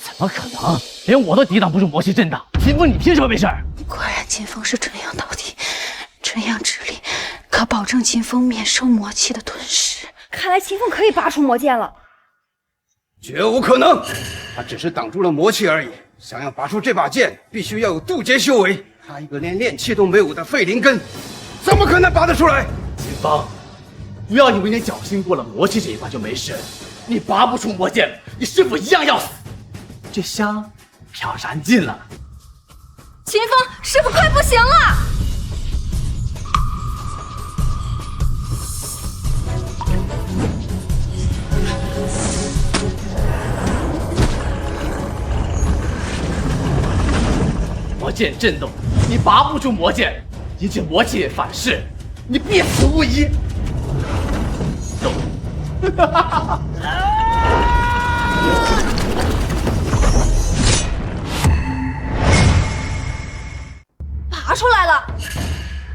怎么可能？连我都抵挡不住魔气震荡，秦风你凭什么没事？果然秦风是纯阳道体，纯阳之力可保证秦风免受魔气的吞噬。看来秦风可以拔出魔剑了。绝无可能，他只是挡住了魔气而已。想要拔出这把剑，必须要有渡劫修为。他一个连炼气都没有的废灵根，怎么可能拔得出来？秦风，不要以为你侥幸过了魔气这一关就没事，你拔不出魔剑，你师父一样要死。这香要燃尽了。秦风，师傅快不行了！魔剑震动，你拔不出魔剑，引起魔气反噬，你必死无疑。走。拔出来了！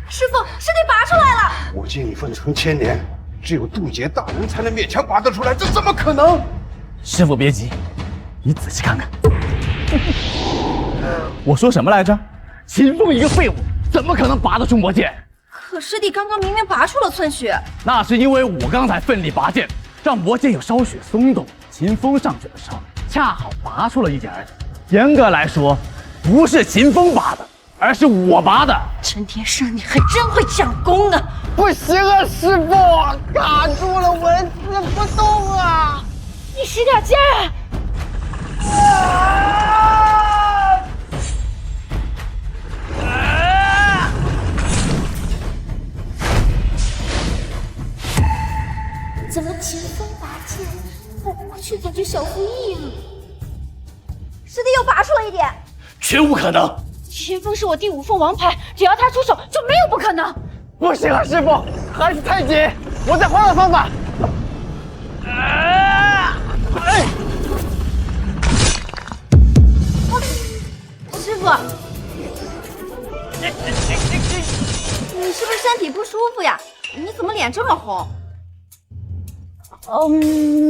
师傅，师弟拔出来了！我见你分成千年，只有渡劫大人才能勉强拔得出来，这怎么可能？师傅别急，你仔细看看。我说什么来着？秦风一个废物，怎么可能拔得出魔剑？可师弟刚刚明明拔出了寸血。那是因为我刚才奋力拔剑，让魔剑有稍许松动。秦风上去的时候，恰好拔出了一点而已。严格来说，不是秦风拔的，而是我拔的。陈天圣，你还真会讲功呢！不行啊，师傅，卡住了，文字不动啊！你使点劲儿！怎么秦风拔剑，我却感觉小腹硬？师弟又拔出了一点，绝无可能！秦风是我第5凤王牌，只要他出手，就没有不可能。不行啊，师傅，还是太紧，我再换个方法。师傅，你是不是身体不舒服呀？你怎么脸这么红？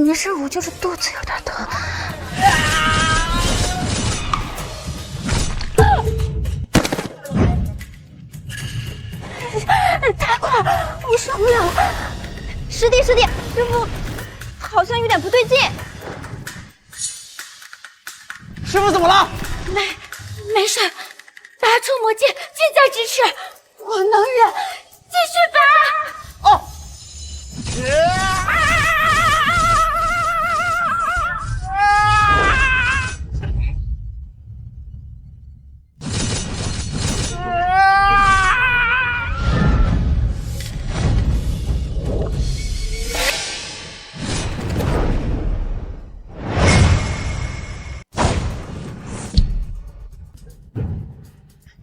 没事，我就是肚子有点疼。太快，我受不了了！师弟，师傅，好像有点不对劲。师傅怎么了？没事，拔出魔剑，近在咫尺，我能忍，继续拔。哦。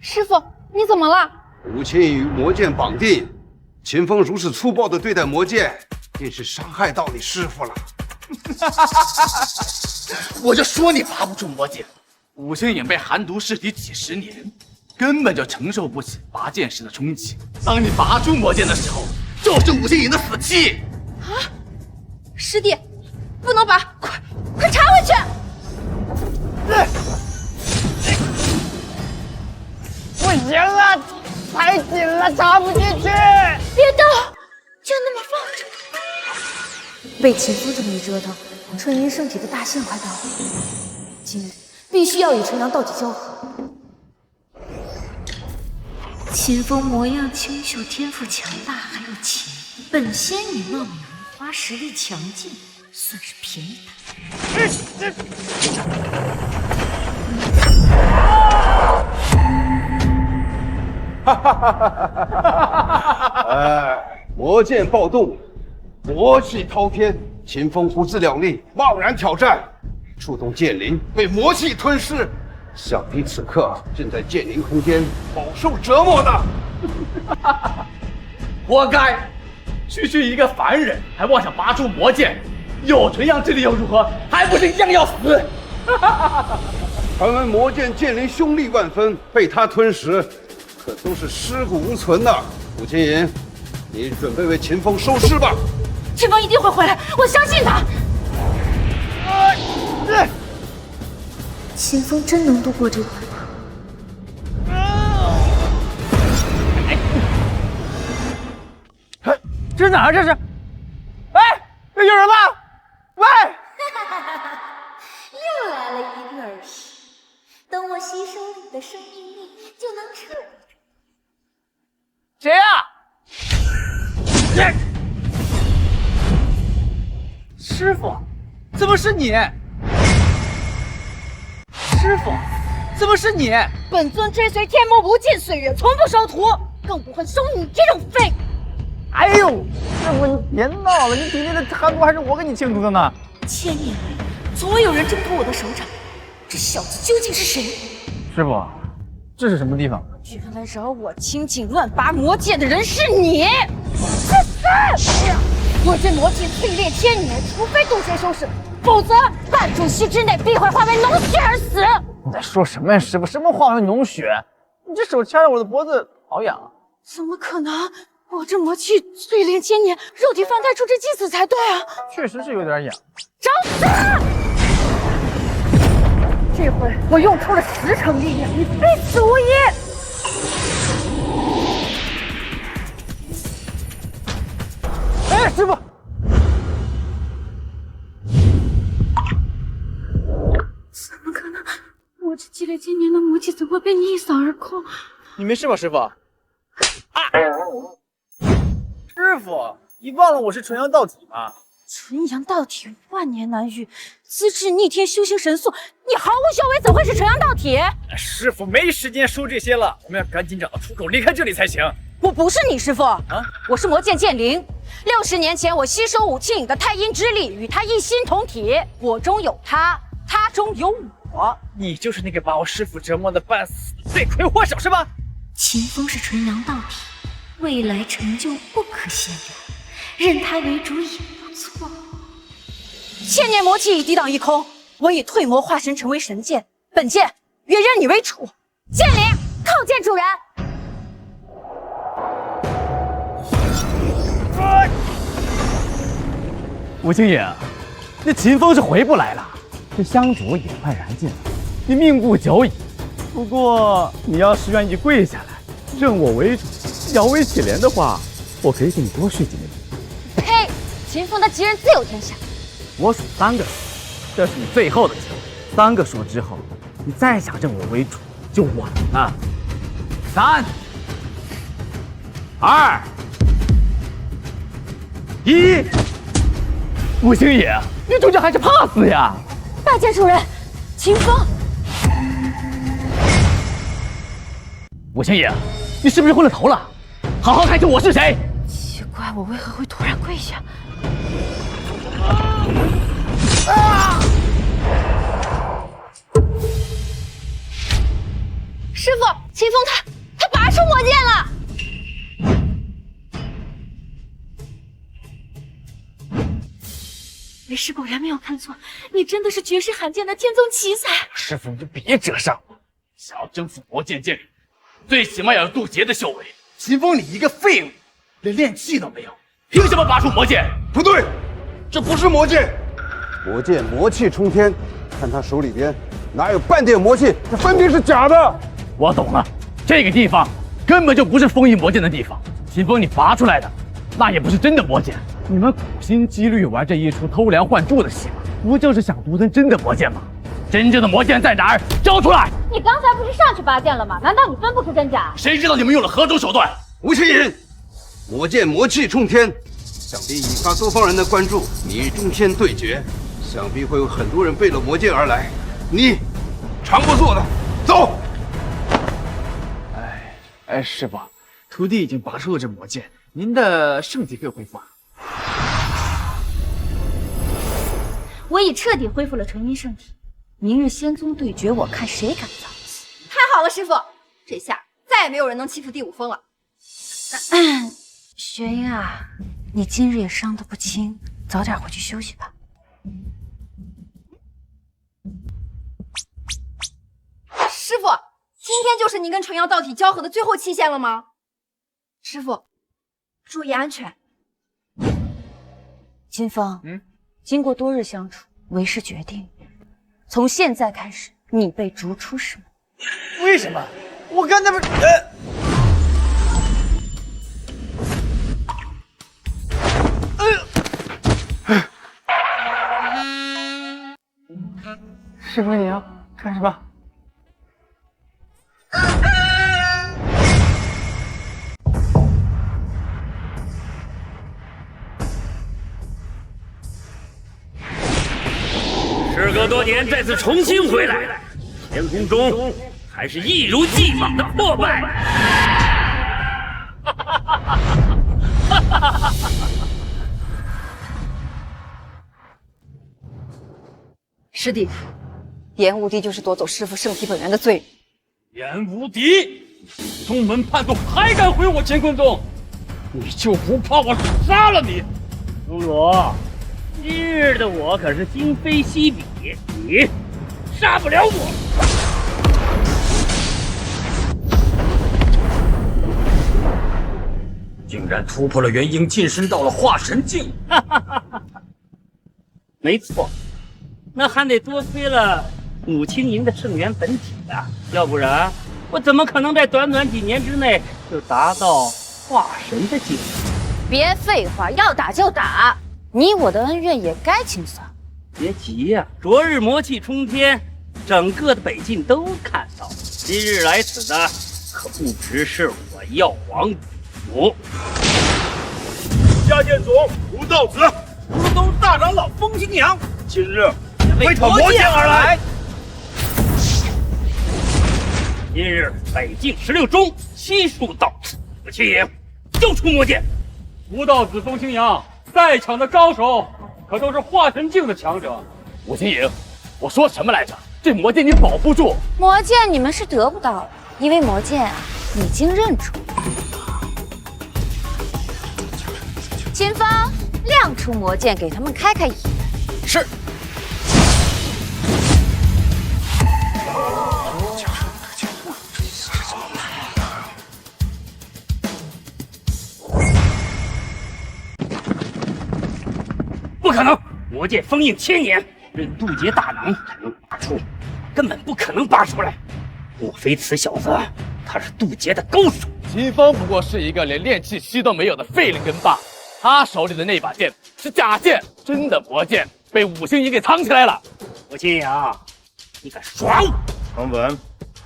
师傅，你怎么了？吴清隐与魔剑绑定，秦风如此粗暴地对待魔剑，便是伤害到你师傅了。我就说你拔不出魔剑。武清隐被寒毒噬体几10年，根本就承受不起拔剑时的冲击。当你拔出魔剑的时候，就是武清隐的死期。啊！师弟，不能拔，快插回去！不行啊，太紧了，插不进去。别动，就那么放着。被秦风这么一折腾，纯阴圣体的大限快到了，今日必须要与纯阳道体交合。秦风模样清秀，天赋强大，还有情。本仙女貌美如花，实力强劲，算是便宜他。哈哈哈哈！哎，魔剑暴动，魔气滔天，秦风不自量力，贸然挑战，触动剑灵，被魔气吞噬。小弟此刻正在剑灵空间饱受折磨呢。活该！区区一个凡人，还妄想拔出魔剑，有纯阳之力又如何？还不是一样要死！传闻魔剑剑灵凶力万分，被他吞食，可都是尸骨无存呐。武金银，你准备为秦风收尸吧。秦风一定会回来，我相信他。秦风真能度过这关吗？这是哪儿？这是？哎，有人吗？喂！又来了一个而已。等我吸收你的生命力，就能彻底。谁呀？师傅，怎么是你？师傅，怎么是你？本尊追随天魔无尽岁月，从不收徒，更不会收你这种废物。哎呦，师傅你别闹了，你体内的寒毒还是我给你清除的呢。千年来，从未有人挣脱我的手掌，这小子究竟是谁？师傅，这是什么地方？原来扰我清净乱拔魔剑的人是你！去死！哎呀，我这魔气淬炼千年，除非渡劫修士，否则半炷息之内必会化为脓血而死。你在说什么呀，师傅？什么化为脓血？你这手掐着我的脖子，好痒啊！怎么可能？我这魔气淬炼千年，肉体凡胎出之祭死才对啊！确实是有点痒。找死！这回我用出了10成力量，你必死无疑！哎，师傅！怎么可能？我这积累千年的魔气怎么被你一扫而空？你没事吧，师傅？啊！师傅，你忘了我是纯阳道体吗？纯阳道体万年难遇，资质逆天，修行神速，你毫无修为，怎会是纯阳道体？师傅没时间说这些了，我们要赶紧找到出口，离开这里才行。我不是你师傅啊，我是魔剑剑灵。60年前，我吸收武庆颖的太阴之力，与他一心同体，我中有他，他中有我。你就是那个把我师傅折磨的半死的罪魁祸首是吧？秦风是纯阳道体，未来成就不可限量，认他为主也不错。千年魔气已抵挡一空，我以退魔化身成为神剑，本剑愿认你为主。剑灵，叩见主人。吴青野，那秦风是回不来了，这香烛也快燃尽了，你命不久矣。不过你要是愿意跪下来，认我为主，摇尾乞怜的话，我可以给你多续几年。呸！秦风他吉人自有天下。我数3个数，这是你最后的机会。3个数之后，你再想认我为主就晚了。3、2、1。吴星野，你终究还是怕死呀！拜见主人，秦风。吴星野，你是不是昏了头了？好好看清我是谁！奇怪，我为何会突然跪下？师傅，秦风他拔出魔剑了。为师果然没有看错，你真的是绝世罕见的天宗奇才。师傅，你就别折上我！想要征服魔剑剑灵，最起码要有渡劫的修为。秦风，你一个废物，连炼气都没有，凭什么拔出魔剑？不对，这不是魔剑。魔剑魔气冲天，看他手里边哪有半点魔气，这分明是假的。我懂了，这个地方根本就不是封印魔剑的地方。秦风，你拔出来的那也不是真的魔剑。你们苦心积虑玩这一出偷梁换柱的戏码，不就是想独尊真的魔剑吗？真正的魔剑在哪儿？交出来！你刚才不是上去拔剑了吗？难道你分不出真假？谁知道你们用了何种手段？吴青隐，魔剑魔气冲天，想必引发多方人的关注。你中仙对决，想必会有很多人背了魔剑而来，你常不做的，走。师傅，徒弟已经拔出了这魔剑，您的圣体可以恢复啊。我已彻底恢复了纯阴圣体，明日仙宗对决，我看谁敢造次。太好了，师傅，这下再也没有人能欺负第五峰了。玄英啊，你今日也伤得不轻，早点回去休息吧。师傅，今天就是您跟纯阳道体交合的最后期限了吗？师傅，注意安全。金风，经过多日相处，为师决定，从现在开始，你被逐出师门。为什么？我刚才不是……师傅，你要干什么？时隔多年再次重新回来，天空中还是一如既往的破败。师弟，颜无敌就是夺走师傅圣体本源的罪人。颜无敌，宗门叛徒还敢毁我乾坤宗，你就不怕我杀了你？苏罗，今日的我可是今非昔比，你杀不了我。竟然突破了元婴，晋升到了化神境。没错，那还得多亏了武清营的圣元本体啊，要不然我怎么可能在短短几年之内就达到化神的境界？别废话，要打就打，你我的恩怨也该清算。别急呀，昨日魔气冲天，整个的北境都看到了。今日来此的可不只是我药王府，下剑总吴道子，乌东大长老风清扬，今日为讨魔剑而来。今日北境16宗悉数到此，我清营就出魔剑。吴道子、风清扬在场的高手可都是化神境的强者。武清营，我说什么来着？这魔剑你保不住。魔剑你们是得不到了，因为魔剑啊已经认主。秦风，亮出魔剑，给他们开开眼。是。不可能，魔剑封印1000年，任渡劫大能才能拔出，根本不可能拔出来。莫非此小子他是渡劫的高手？秦风不过是一个连炼气息都没有的废灵根罢，他手里的那把剑是假剑，真的魔剑被武清营给藏起来了。武清扬，你敢耍我？传闻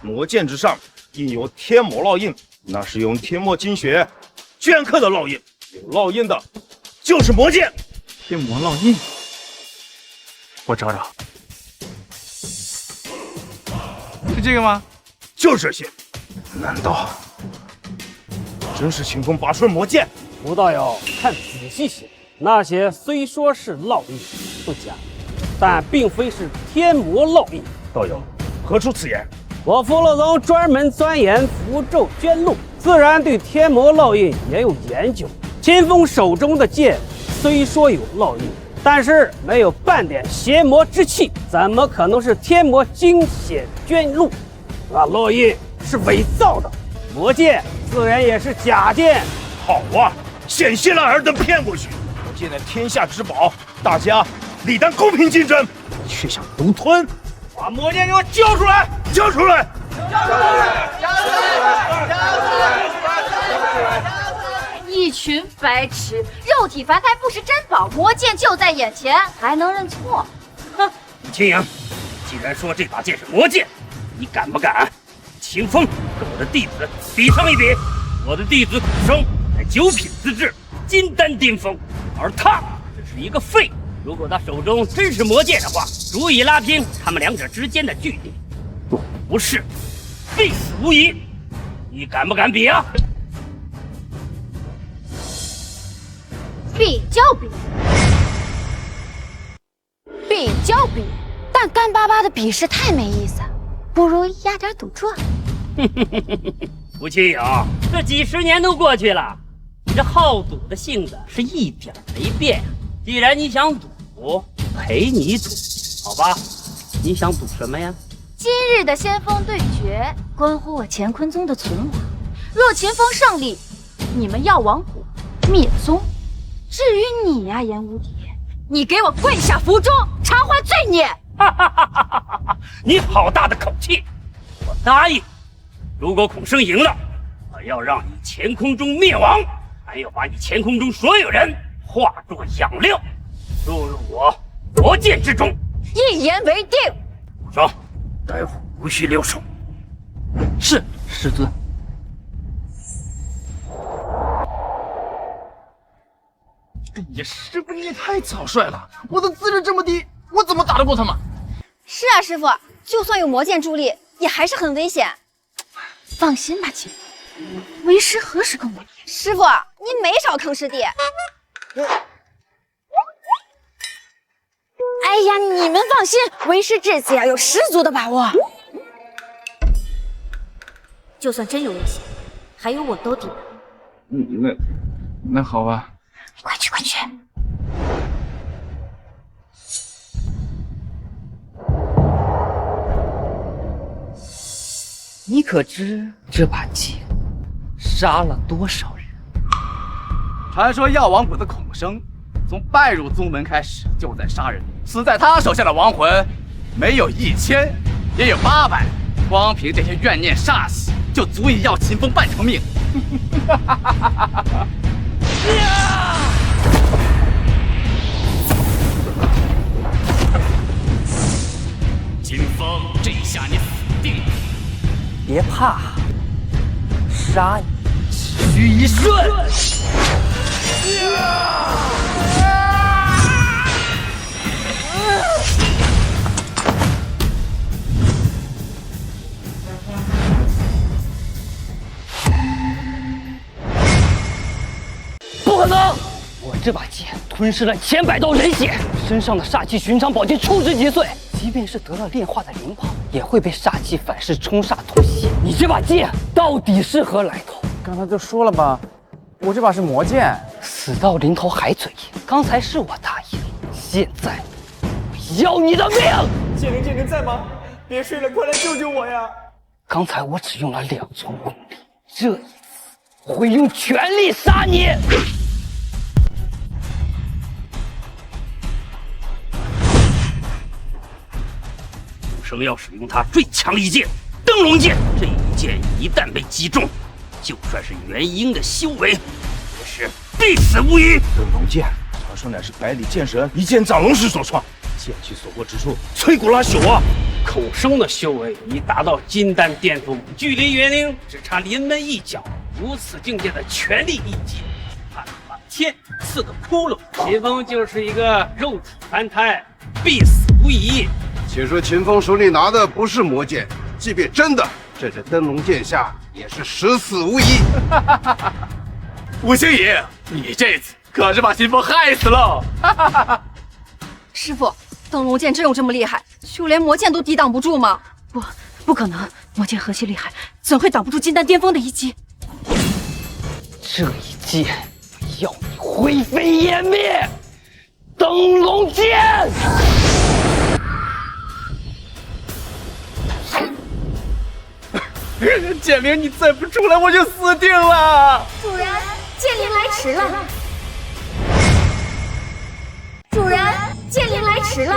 魔剑之上印有天魔烙印，那是用天魔精血镌刻的烙印，有烙印的就是魔剑。天魔烙印，我找找，是这个吗？就是这些。难道真是清风拔出了魔剑？吴道友，看仔细些，那些虽说是烙印不假，但并非是天魔烙印。道友，何出此言？我福禄宗专门钻研符咒捐录，自然对天魔烙印也有研究。秦风手中的剑虽说有烙印，但是没有半点邪魔之气，怎么可能是天魔精血捐录？那烙印是伪造的，魔剑自然也是假剑。好啊，险些让尔等骗过去。魔剑乃天下之宝，大家理当公平竞争，却想独吞，把魔剑给我交出来！交出来！一群白痴，肉体凡胎不识珍宝，魔剑就在眼前，还能认错？哼！清扬，既然说这把剑是魔剑，你敢不敢？秦风跟我的弟子比上一比，我的弟子苦生乃9品资质，金丹巅峰，而他只是一个废物，如果他手中真是魔剑的话，足以拉平他们两者之间的距离。若不是，必死无疑。你敢不敢比啊？比较比，比较比，但干巴巴的比试太没意思，不如压点赌注。吴清颖，这几十年都过去了，你这好赌的性子是一点没变。既然你想赌，陪你赌，好吧？你想赌什么呀？今日的先锋对决关乎我乾坤宗的存亡，若秦风胜利，你们药王谷灭宗。至于你呀，严无敌，你给我跪下服众，偿还罪孽！你好大的口气！我答应，如果孔生赢了，我要让你乾坤中灭亡，还要把你乾坤中所有人化作养料，注入我魔剑之中。一言为定。孔生，待会无需留手。是，师尊。哎呀，师傅你也太草率了！我的资质这么低，我怎么打得过他们？是啊，师傅，就算有魔剑助力，也还是很危险。放心吧，姐，为师何时跟我爹？师傅，您没少坑师弟。哎呀，你们放心，为师这次呀有十足的把握。就算真有危险，还有我兜底呢。那好吧。快去快去！你可知这把剑杀了多少人？传说药王谷的孔生，从拜入宗门开始就在杀人，死在他手下的亡魂，没有1000，也有800，光凭这些怨念煞气，就足以要秦风半条命。秦风，这一下你死定了！别怕，杀你只需一瞬。不可能！我这把剑吞噬了千百道人血，身上的煞气寻常宝剑触之即碎，即便是得了炼化的灵炮，也会被煞气反噬冲煞吐血。你这把剑到底是何来头？刚才就说了吧，我这把是魔剑。死到临头还嘴硬，刚才是我答应，现在我要你的命！剑灵在吗？别睡了，快来救救我呀！刚才我只用了2重功力，这一次我会用全力杀你！生要使用他最强一剑灯笼剑，这一剑一旦被击中，就算是元婴的修为，也是必死无疑。灯笼剑，传说乃是百里剑神一剑斩龙时所创，剑气所过之处，摧骨拉朽啊！孔生的修为已达到金丹巅峰，距离元婴只差临门一脚，如此境界的全力一击，怕是把天刺个窟窿。秦风就是一个肉体凡胎，必死无疑。且说秦风手里拿的不是魔剑，即便真的，这在灯笼剑下也是十死无疑。吴清颖，你这次可是把秦风害死了。师傅，灯笼剑真有这么厉害？就连魔剑都抵挡不住吗？不可能，魔剑何其厉害，怎会挡不住金丹巅峰的一击？这一剑要你灰飞烟灭！灯笼剑！剑灵，你再不出来，我就死定了！主人，剑灵来迟了。主人，剑灵来迟了。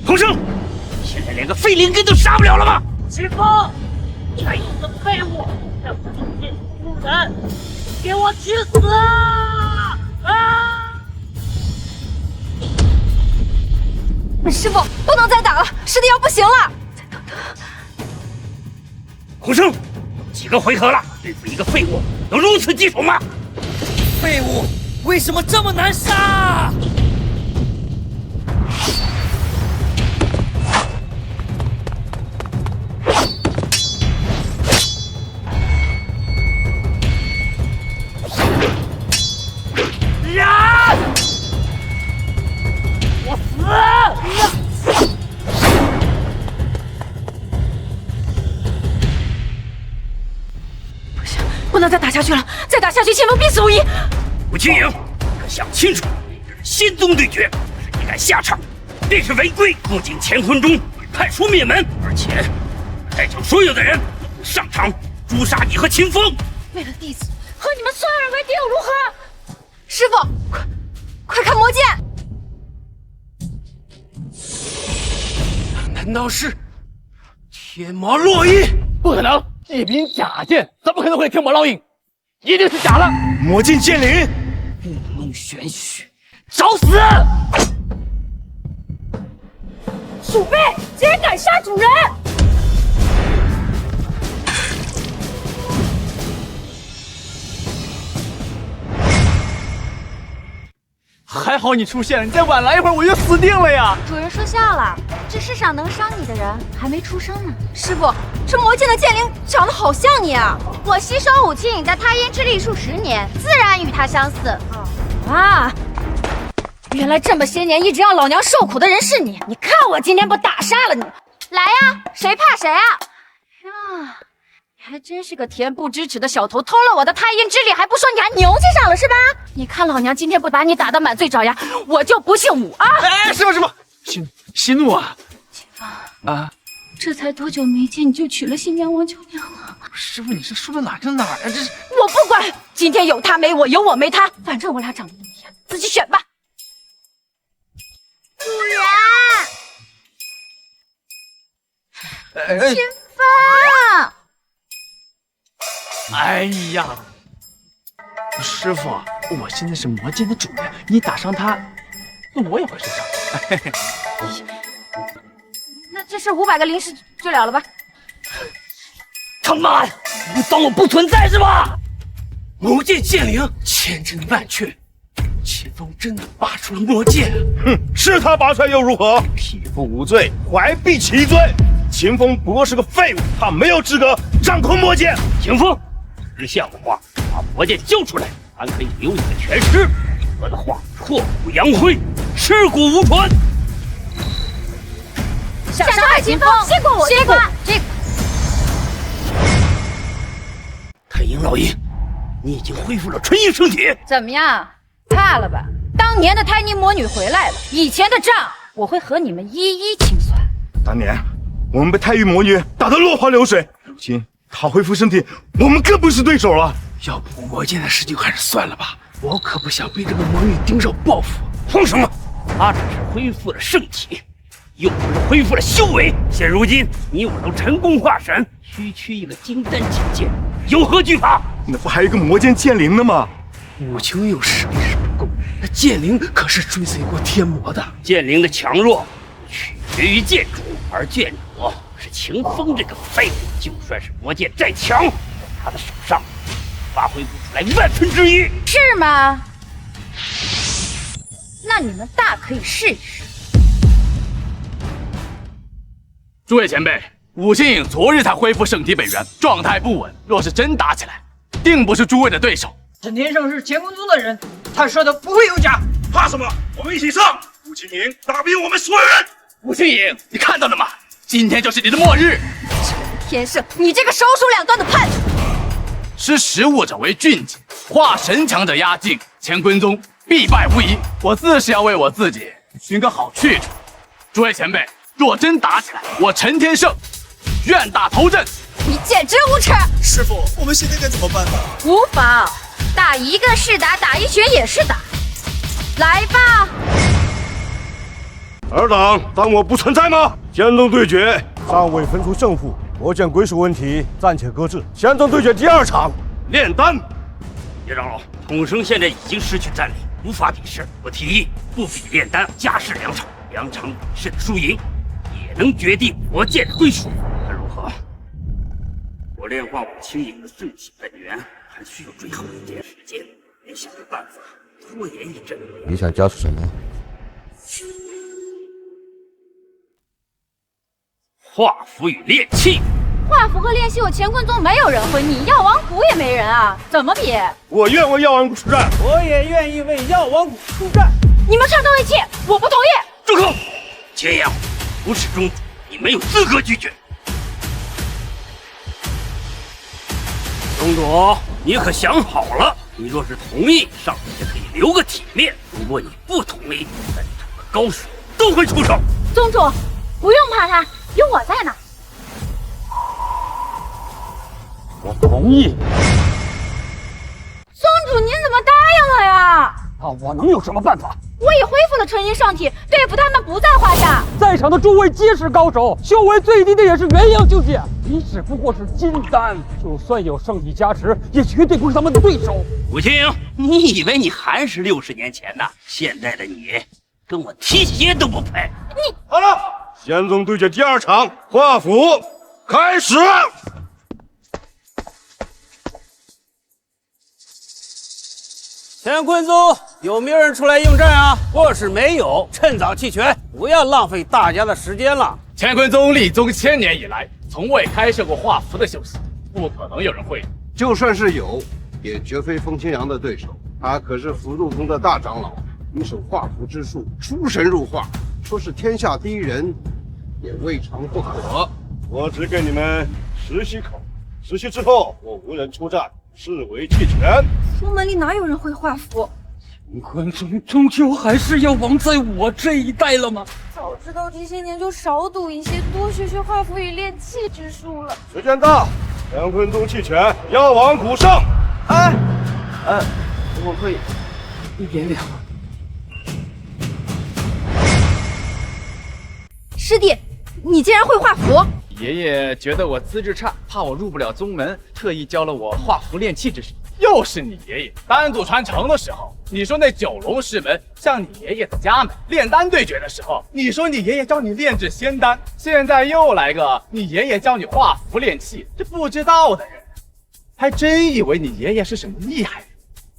孔生，现在连个废灵根都杀不了了吗？秦风，这一个废物！这不是剑出人，给我去死啊！啊！师傅，不能再打了，师弟要不行了。孔生，几个回合了，对付一个废物能如此棘手吗？废物为什么这么难杀？呀！我死！不能再打下去了，再打下去，秦风必死无疑。武清影，可想清楚，这是仙宗对决，你敢下场，便是违规。不仅乾坤中判书灭门，而且带领所有的人上场诛杀你和秦风。为了弟子，和你们所有人为敌又如何？师傅，快看魔剑！难道是天魔落印？不可能，一柄假剑怎么可能会天魔烙印？一定是假的！魔镜剑灵，故弄玄虚，找死！鼠辈竟然敢杀主人！还好你出现了，你再晚来一会儿我就死定了呀！主人说笑了，这世上能伤你的人还没出生呢。师傅，这魔剑的剑灵长得好像你啊！我吸收武清影的胎阴之力数10年，自然与他相似。啊！原来这么些年一直让老娘受苦的人是你！你看我今天不打杀了你！来呀，谁怕谁啊！啊，你还真是个恬不知耻的小头，偷了我的胎阴之力还不说，你还牛气上了是吧？你看老娘今天不把你打得满嘴找牙，我就不姓武啊！哎，师傅，息怒啊！秦风啊，这才多久没见你就娶了新娘王九娘了？师傅，你是说的哪跟哪啊？这是我不管，今天有他没我，有我没他，反正我俩长得一样，自己选吧。主人，秦风。哎呀，师傅，我现在是魔剑的主人，你打伤他，那我也会受伤。那这事500个零食就了了吧？他妈的，你当我不存在是吧？魔剑剑灵，千真万确，秦风真的拔出了魔剑。哼，是他拔出来又如何？匹夫无罪，怀璧其罪。秦风不过是个废物，他没有资格掌控魔剑。秦风，识相的话，把魔剑交出来，还可以留你的全尸；否则的话，挫骨扬灰，尸骨无存。想伤害秦风，先过我这关。太阴老爷，你已经恢复了纯阴身体，怎么样？怕了吧？当年的胎妮魔女回来了，以前的账我会和你们一一清算。当年我们被太玉魔女打得落花流水，如今她恢复身体，我们更不是对手了。要不魔剑的事情还是算了吧，我可不想被这个魔女盯上报复。疯什么？她只是恢复了圣体，又不是恢复了修为。现如今你我都成功化神，区区一个金丹境界，有何惧怕？那不还有一个魔剑剑灵的吗？武清影实力是不够，那剑灵可是追随过天魔的。剑灵的强弱取决于剑主，而剑主是秦风这个废物。就算是魔剑再强，在他的手上发挥不出来1/1000，是吗？那你们大可以试一试。诸位前辈，武清影昨日才恢复圣体本源，状态不稳，若是真打起来，定不是诸位的对手。陈天胜是乾坤宗的人，他说的不会有假。怕什么？我们一起上！武清影打遍我们所有人！武清影，你看到了吗？今天就是你的末日！天胜，你这个手鼠两端的叛徒！识时务者为俊杰，化神强者压境，乾坤宗必败无疑。我自是要为我自己寻个好去处。诸位前辈，若真打起来，我陈天胜愿打头阵。你简直无耻！师傅，我们现在该怎么办呢？无妨，打一个是打，打一拳也是打。来吧！二党当我不存在吗？仙宗对决尚未分出胜负，魔剑归属问题暂且搁置。仙宗对决第2场，炼丹。叶长老，孔生现在已经失去战力，无法比试。我提议不比炼丹，加试2场， 2场比试的输赢，也能决定魔剑的归属。那如何？我炼化武清影的圣体本源还需要最后一点时间，得想个办法拖延一阵。你想加速什么？画符与炼器。画符和炼器，我乾坤宗没有人会，你药王谷也没人啊，怎么比？我愿为药王谷出战，我也愿意为药王谷出战。你们串通一气，我不同意。住口！这样不是宗主，你没有资格拒绝。宗主，你可想好了？你若是同意，上帝可以留个体面；如果你不同意，在场的高手都会出手。宗主，不用怕他，有我在呢。我同意。宗主，您怎么答应了呀？那我能有什么办法？我已恢复了纯阴圣体，对付他们不在话下。在场的诸位皆是高手，修为最低的也是元阳境界，你只不过是金丹，就算有圣体加持，也绝对不是他们的对手。武清，你以为你还是60年前呢？现在的你，跟我提鞋都不配。你好了，仙宗对决第2场，画符开始。乾坤宗有没有人出来应战啊？若是没有，趁早弃权，不要浪费大家的时间了。乾坤宗立宗1000年以来，从未开设过画符的修习，不可能有人会。就算是有，也绝非风清扬的对手。他可是符箓宗的大长老，一手画符之术出神入化，说是天下第一人，也未尝不可。我只给你们10息口，10息之后我无人出战，视为弃权。宗门里哪有人会画符？乾坤宗终究还是要亡在我这一代了吗？早知道这些年就少赌一些，多学学画符与炼器之术了。时间到，乾坤宗弃权，药王谷胜。我会一点点。师弟，你竟然会画符！爷爷觉得我资质差，怕我入不了宗门，特意教了我画符炼器之术。又是你爷爷！丹祖传承的时候，你说那9龙师门像你爷爷的家门；炼丹对决的时候，你说你爷爷教你炼制仙丹。现在又来个你爷爷教你画符炼器，这不知道的人还真以为你爷爷是什么厉害人。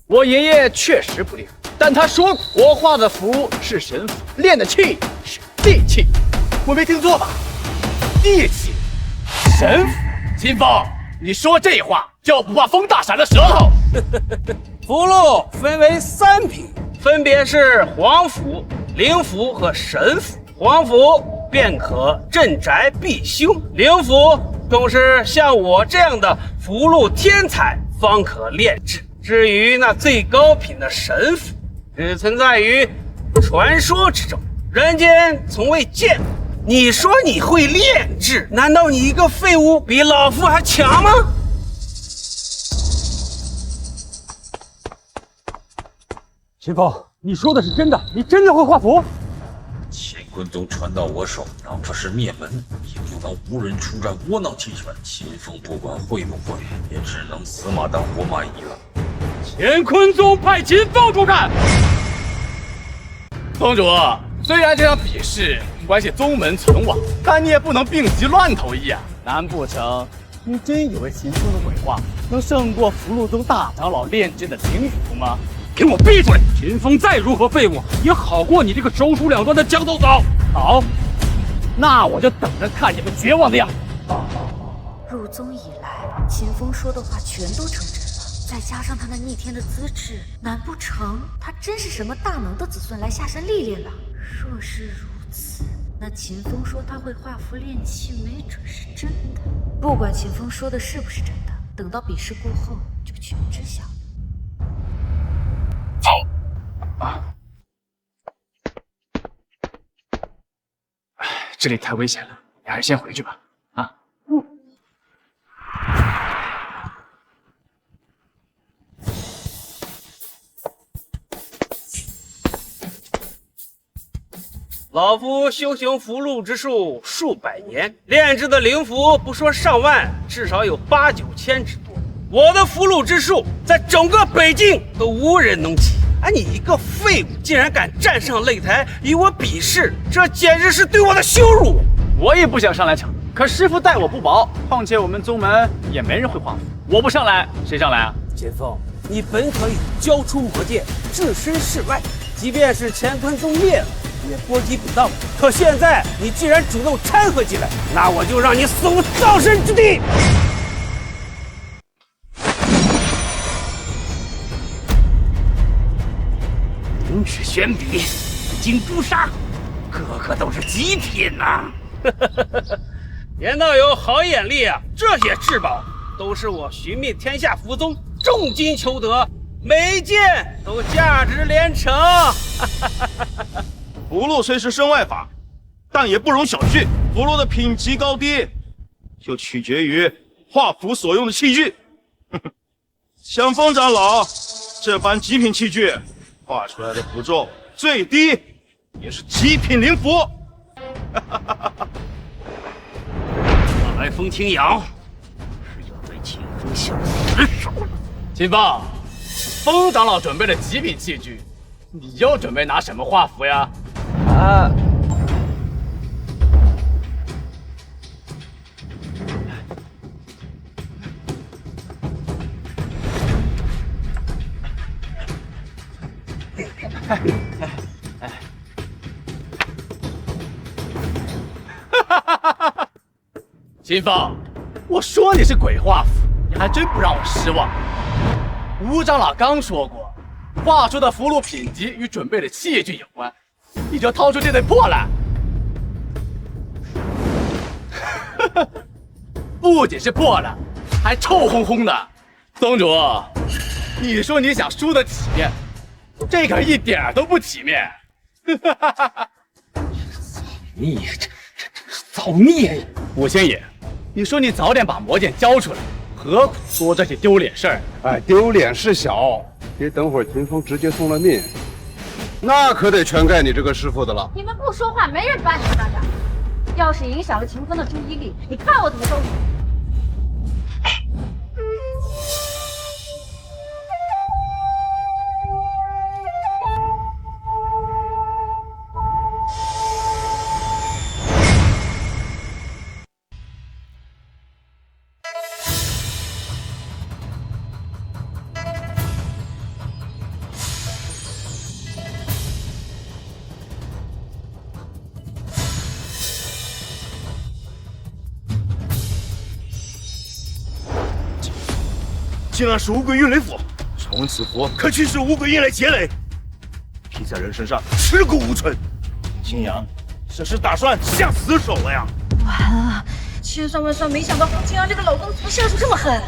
我爷爷确实不厉害，但他说我画的符是神符，炼的器是地气。我没听错吧？地气，神符。秦风，你说这话就不怕风大闪了舌头？符箓分为3品，分别是黄符、灵符和神符。黄符便可镇宅避凶，灵符更是像我这样的符箓天才方可炼制。至于那最高品的神符，只存在于传说之中，人间从未见过。你说你会炼制，难道你一个废物比老夫还强吗？秦风，你说的是真的？你真的会画符？乾坤宗传到我手，哪怕是灭门，也不能无人出战窝囊弃权。秦风不管会不会，也只能死马当活马医了。乾坤宗派秦风出战。宗主，虽然这场比试关系宗门存亡，但你也不能病急乱投医啊！难不成你真以为秦风的鬼话能胜过符箓宗大长老炼制的灵符吗？给我闭嘴！秦风再如何废物，也好过你这个手鼠两端的墙头草。好，那我就等着看你们绝望的样子。入宗以来，秦风说的话全都成真了，再加上他那逆天的资质，难不成他真是什么大能的子孙来下山历练了？若是如此，那秦风说他会画符炼器，没准是真的。不管秦风说的是不是真的，等到比试过后就全知晓了。这里太危险了，你还是先回去吧。老夫修行符箓之术数百年，炼制的灵符不说上万，至少有8、9千之多。我的符箓之术在整个北境都无人能及。哎，你一个废物，竟然敢站上擂台与我比试，这简直是对我的羞辱！我也不想上来抢，可师傅待我不薄，况且我们宗门也没人会画符，我不上来，谁上来啊？秦风，你本可以交出魔剑，置身事外，即便是乾坤宗灭了，也波及不到。可现在你既然主动掺和进来，那我就让你死无葬身之地！明纸宣笔，紫金朱砂，个个都是极品呐！严道友好眼力啊！这些至宝都是我寻觅天下符宗重金求得，每一件都价值连城。符箓虽是身外法，但也不容小觑。符箓的品级高低，就取决于画符所用的器具。像风长老这般极品器具，画出来的符咒最低也是极品灵符。我来风清扬，是要对秦风下死手。秦风，风长老准备了极品器具，你又准备拿什么画符呀？啊。秦风，我说你是鬼画符，你还真不让我失望。吴长老刚说过，画出的符箓品级与准备的器具有关，你就掏出这堆破烂。不仅是破烂，还臭烘烘的。宗主，你说你想输得体面，这可一点都不体面。孽，这造孽呀！武仙爷，你说你早点把魔剑交出来，何苦说这些丢脸事儿？哎，丢脸事小，别等会儿秦风直接送了命，那可得全怪你这个师傅的了。你们不说话，没人把你们当人。要是影响了秦风的注意力，你看我怎么收你！竟然是乌龟运雷符，从此符可驱使乌龟运来劫雷，劈在人身上尸骨无存。青阳，这是打算下死手了呀！完了，千算万算，没想到黄青阳这个老东西下手这么狠。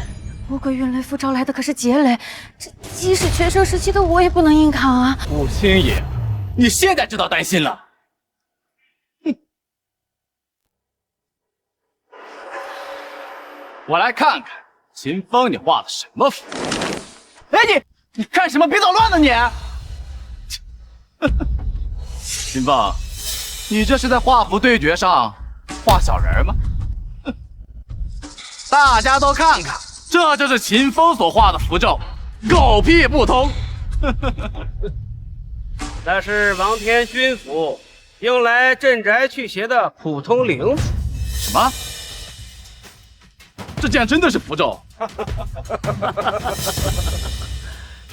乌龟运雷符招来的可是劫雷，这即使全盛时期的我也不能硬扛啊！武仙爷，你现在知道担心了？哼！我来看看秦风，你画的什么符？哎，你干什么？别捣乱呢你！秦风，你这是在画符对决上画小人吗？大家都看看，这就是秦风所画的符咒，狗屁不通！那是王天勋符，用来镇宅驱邪的普通灵符。什么？这竟然真的是符咒！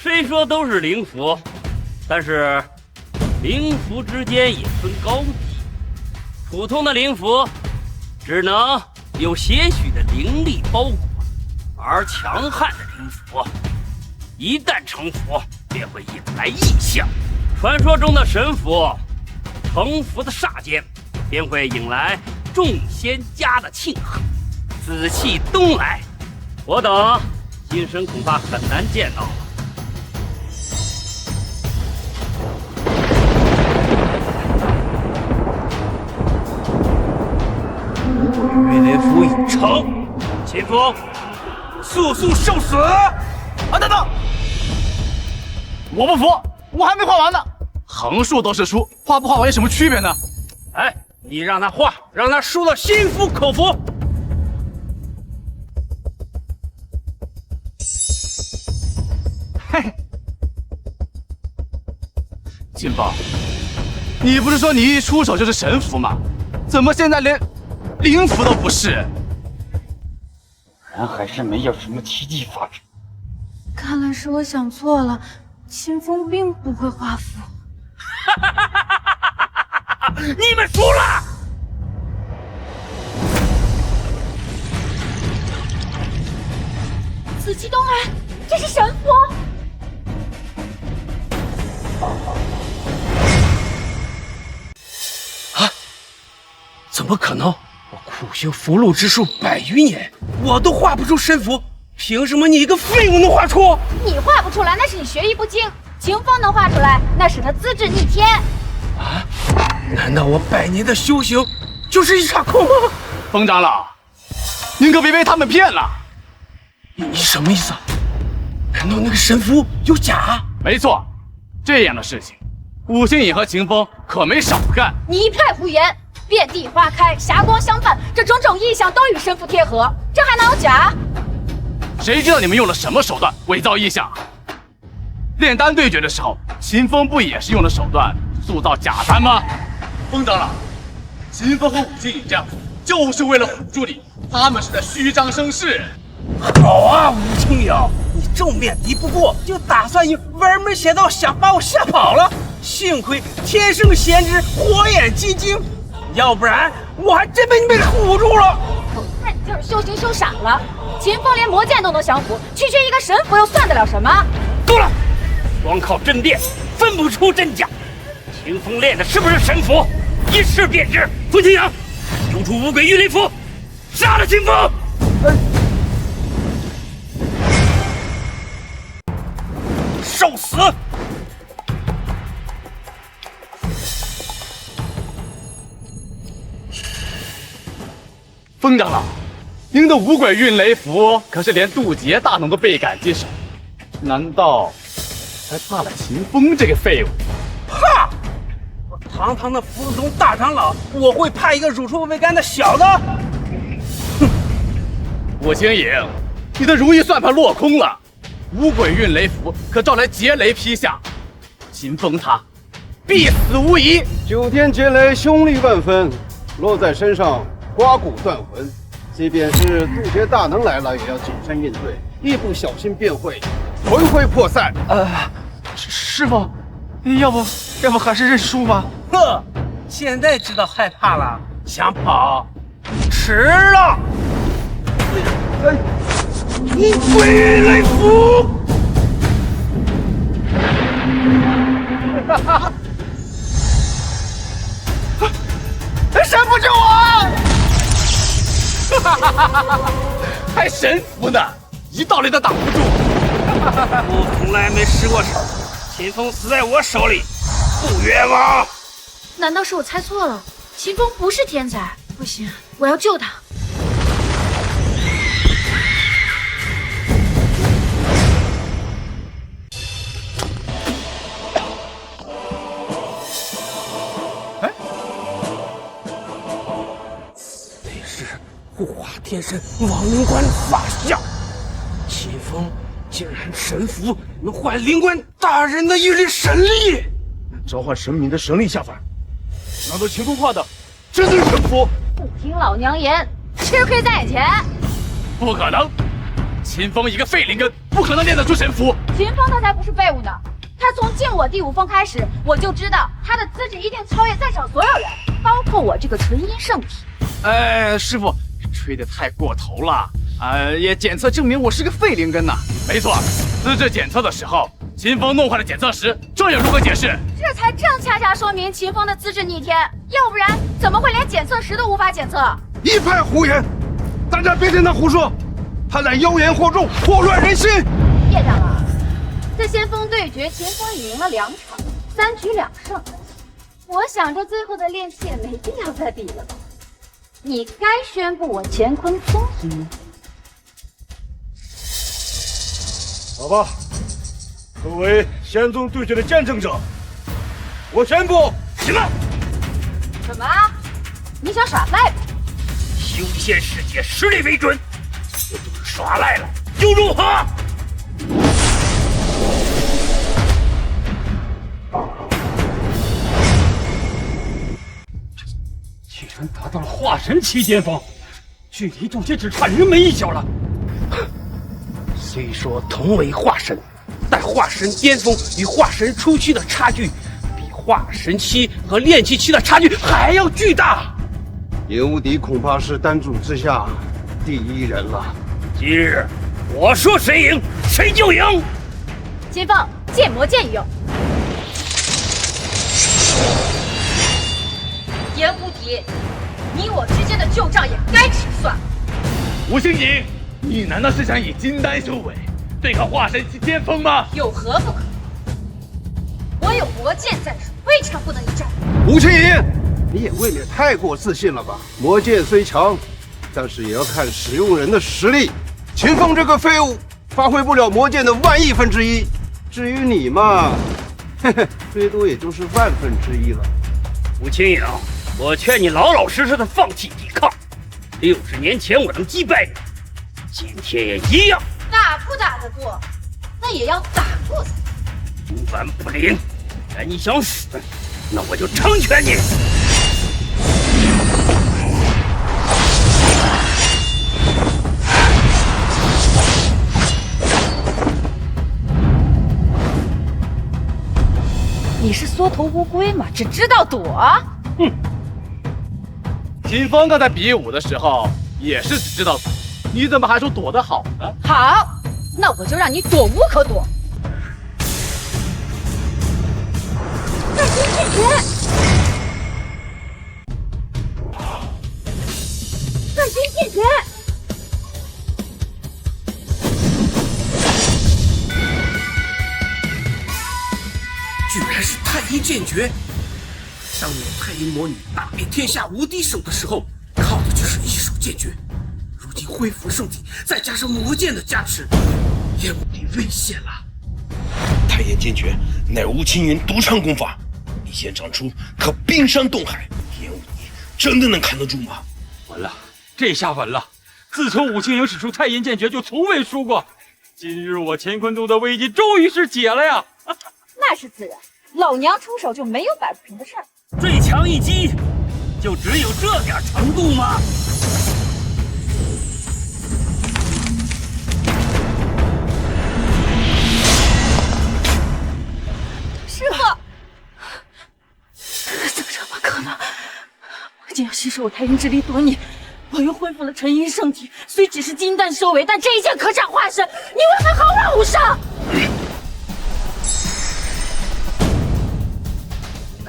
虽说都是灵符，但是灵符之间也分高低。普通的灵符只能有些许的灵力包裹，而强悍的灵符一旦成符，便会引来异象。传说中的神符，成符的霎间，便会引来众仙家的庆贺。紫气东来，我等今生恐怕很难见到了。运雷符已成，秦风，速速受死！啊，等等，我不服，我还没画完呢。横竖都是输，画不画完有什么区别呢？哎，你让他画，让他输得心服口服。嘿，秦风，你不是说你一出手就是神符吗？怎么现在连灵符都不是？人还是没有什么奇迹发生。看来是我想错了，秦风并不会画符。你们输了！紫气东来，这是神符！啊！怎么可能？我苦修符箓之术100余年，我都画不出神符，凭什么你一个废物能画出？你画不出来，那是你学艺不精；秦风能画出来，那是他资质逆天。啊！难道我100年的修行就是一场空吗？风长老，您可别被他们骗了。你什么意思啊？难道那个神符有假？没错，这样的事情，武星隐和秦风可没少干。你一派胡言！遍地花开，霞光相伴，这种种意象都与神符贴合，这还能有假？谁知道你们用了什么手段伪造意象？炼丹对决的时候，秦风不也是用了手段塑造假丹吗？风长老，秦风和武星隐这样就是为了唬住你，他们是在虚张声势。好啊，吴清瑶，你正面敌不过，就打算用歪门邪道想把我吓跑了。幸亏天生贤之火眼金睛，要不然我还真被你们唬住了。我看你就是修行修傻了。秦风连魔剑都能降服，区区一个神符又算得了什么？够了，光靠真变分不出真假。秦风练的是不是神符，一试便知。风清扬，丢出五鬼御灵符，杀了秦风！受死！风长老，您的五鬼运雷符可是连渡劫大能都倍感棘手，难道还怕了秦风这个废物？怕！我堂堂的福宗大长老，我会怕一个乳臭未干的小子？哼！武清隐，你的如意算盘落空了。五鬼运雷符可招来劫雷劈下，秦风他必死无疑。9天劫雷凶力万分，落在身上刮骨断魂。即便是渡劫大能来了，也要谨慎应对，一不小心便会魂飞魄散。师傅，要不还是认输吧？呵，现在知道害怕了，想跑迟了。五鬼雷符！神符救我！还神符呢，一道理都挡不住。我从来没失过手，秦风死在我手里，不冤枉。难道是我猜错了？秦风不是天才，不行，我要救他。护法天神亡灵官法相，秦风竟然神符能换灵官大人的御力神力，召唤神明的神力下凡。难道秦风画的真的是神符？不听老娘言，吃亏在眼前。不可能，秦风一个废灵根，不可能练得出神符。秦风他才不是废物呢，他从进我第5峰开始，我就知道他的资质一定超越在场所有人，包括我这个纯阴圣体。师傅。吹得太过头了，也检测证明我是个废灵根呐。没错，资质检测的时候，秦风弄坏了检测石，这又如何解释？这才正恰恰说明秦风的资质逆天，要不然怎么会连检测石都无法检测？一派胡言！大家别听他胡说，他在妖言惑众，祸乱人心。叶长老，这先锋对决，秦风已赢了2场，3局2胜，我想这最后的练气也没必要再比了吧。你该宣布我乾坤宗赢。好吧，作为仙宗对决的见证者，我宣布什么？什么？你想耍赖吧？修仙世界实力为准，我就是耍赖了又如何？化神期巅峰，距离渡劫只差临门一脚了。虽说同为化神，但化神巅峰与化神初期的差距，比化神期和炼气期的差距还要巨大。叶无敌恐怕是丹主之下第一人了。今日我说谁赢，谁就赢。秦风，剑魔剑影。严无敌，你我之间的旧账也该清算。吴星颖，你难道是想以金丹修为对抗化神期巅峰吗？有何不可？我有魔剑在手，未尝不能一战。吴青颖，你也未免太过自信了吧？魔剑虽强，但是也要看使用人的实力。秦风这个废物，发挥不了魔剑的1/1000。至于你嘛，嘿嘿，最多也就是1/1000了。吴青颖，我劝你老老实实的放弃抵抗。60年前我能击败你，今天也一样。打不打得过，那也要打过才。主板不灵，既然你想死，那我就成全你。你是缩头乌龟吗？只知道躲？哼！秦风刚才比武的时候也是只知道躲，你怎么还说躲得好呢？好，那我就让你躲无可躲。断心剑诀！断心剑诀！居然是太阴剑诀！当年太阴魔女大遍天下无敌手的时候，靠的就是一手剑诀。如今恢复圣体，再加上魔剑的加持，叶无敌危险了。太阴剑诀乃吴青云独创功法，一剑长出可冰山冻海。叶无敌真的能扛得住吗？稳了，这下稳了。自从武青云使出太阴剑诀，就从未输过。今日我乾坤洞的危机终于是解了呀！那是自然，老娘出手就没有摆不平的事儿。最强一击，就只有这点程度吗？师傅，怎么可能？我竟要吸收我太阴之力多年，我又恢复了纯阴圣体，虽只是金丹修为，但这一剑可斩化神，你为何毫发无伤？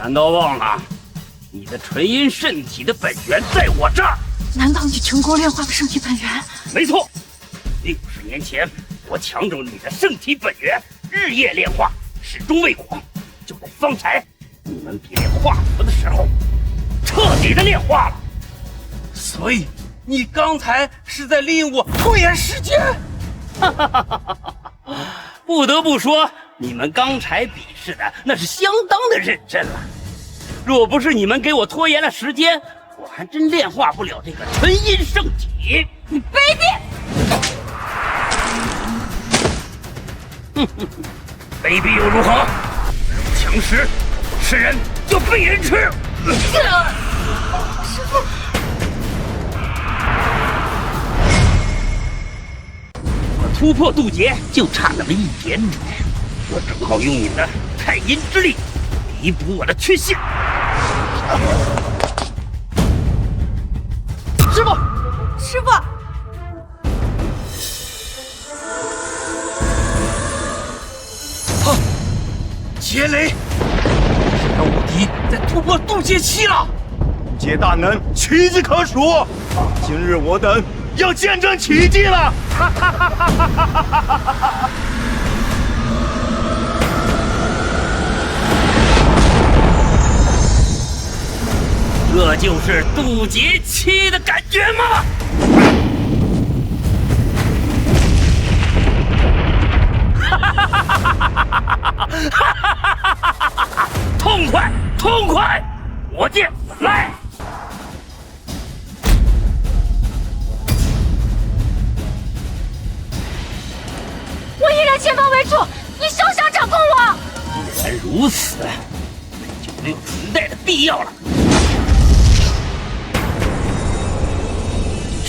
难道忘了你的纯阴圣体的本源在我这儿？难道你成功炼化了圣体本源？没错，60年前我抢走你的圣体本源，日夜炼化，始终未果。就在方才，你们比炼化符的时候，彻底的炼化了。所以你刚才是在利用我拖延时间。不得不说，你们刚才比试的那是相当的认真了。若不是你们给我拖延了时间，我还真炼化不了这个纯阴圣体。你卑鄙！卑鄙又如何？强食，吃人就被人吃。师父，我突破渡劫就差那么一点点，我正好用你的太阴之力弥补我的缺陷。师父，师父！劫雷，这个无敌在突破渡劫期了，渡劫大能屈指可数。今日我等要见证奇迹了！这就是渡劫期的感觉吗？痛快，痛快！魔剑来！我依然前方为主，你休想掌控我！既然如此，那就没有存在的必要了。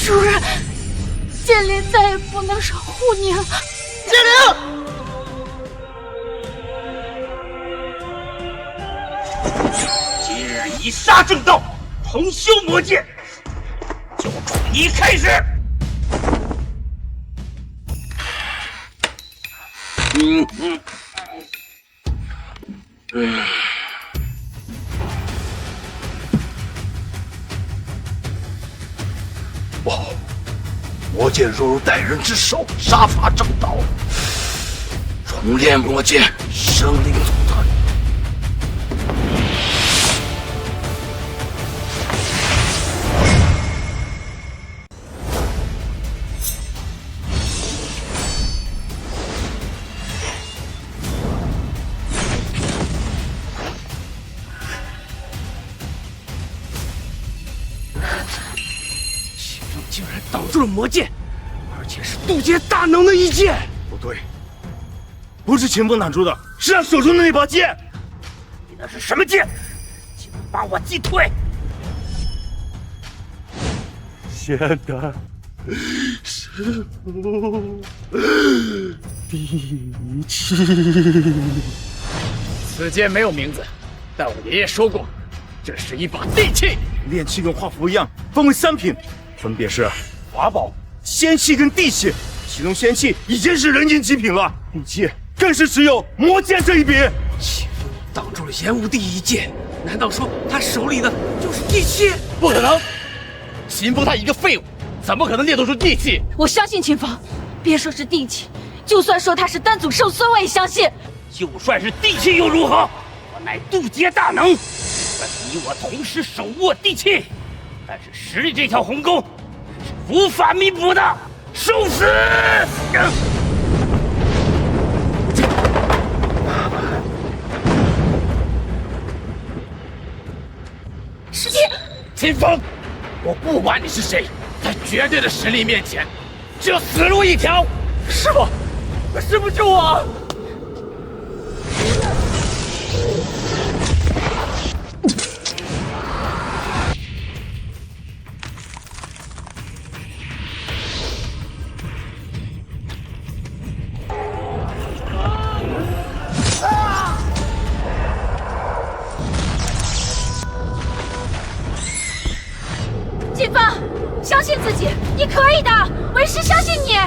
主人，剑灵再也不能守护你了。剑灵，今日以杀正道，重修魔剑，就从你开始。哇！魔剑若入歹人之手，杀伐正道。重炼魔剑，生灵涂炭。竟然挡住了魔剑，而且是渡劫大能的一剑。不对，不是秦风挡住的，是他手中的那把剑。你那是什么剑？请把我击退！现在是我地气。此剑没有名字，但我爷爷说过，这是一把地气。炼气跟画符一样，分为3品，分别是法宝、仙气跟地气。其中仙气已经是人间极品了，地气更是只有魔剑这一柄。秦风挡住了炎无帝一剑，难道说他手里的就是地气？不可能！秦风他一个废物，怎么可能炼得出地气？我相信秦风，别说是地气，就算说他是丹祖圣孙，我也相信。就算是地气又如何？我乃渡劫大能，虽然你我同时手握地气，但是实力这条鸿沟是无法弥补的。受死！师弟，秦风，我不管你是谁，在绝对的实力面前，只有死路一条。师傅，师傅救我！秦风，相信自己，你可以的，为师相信你。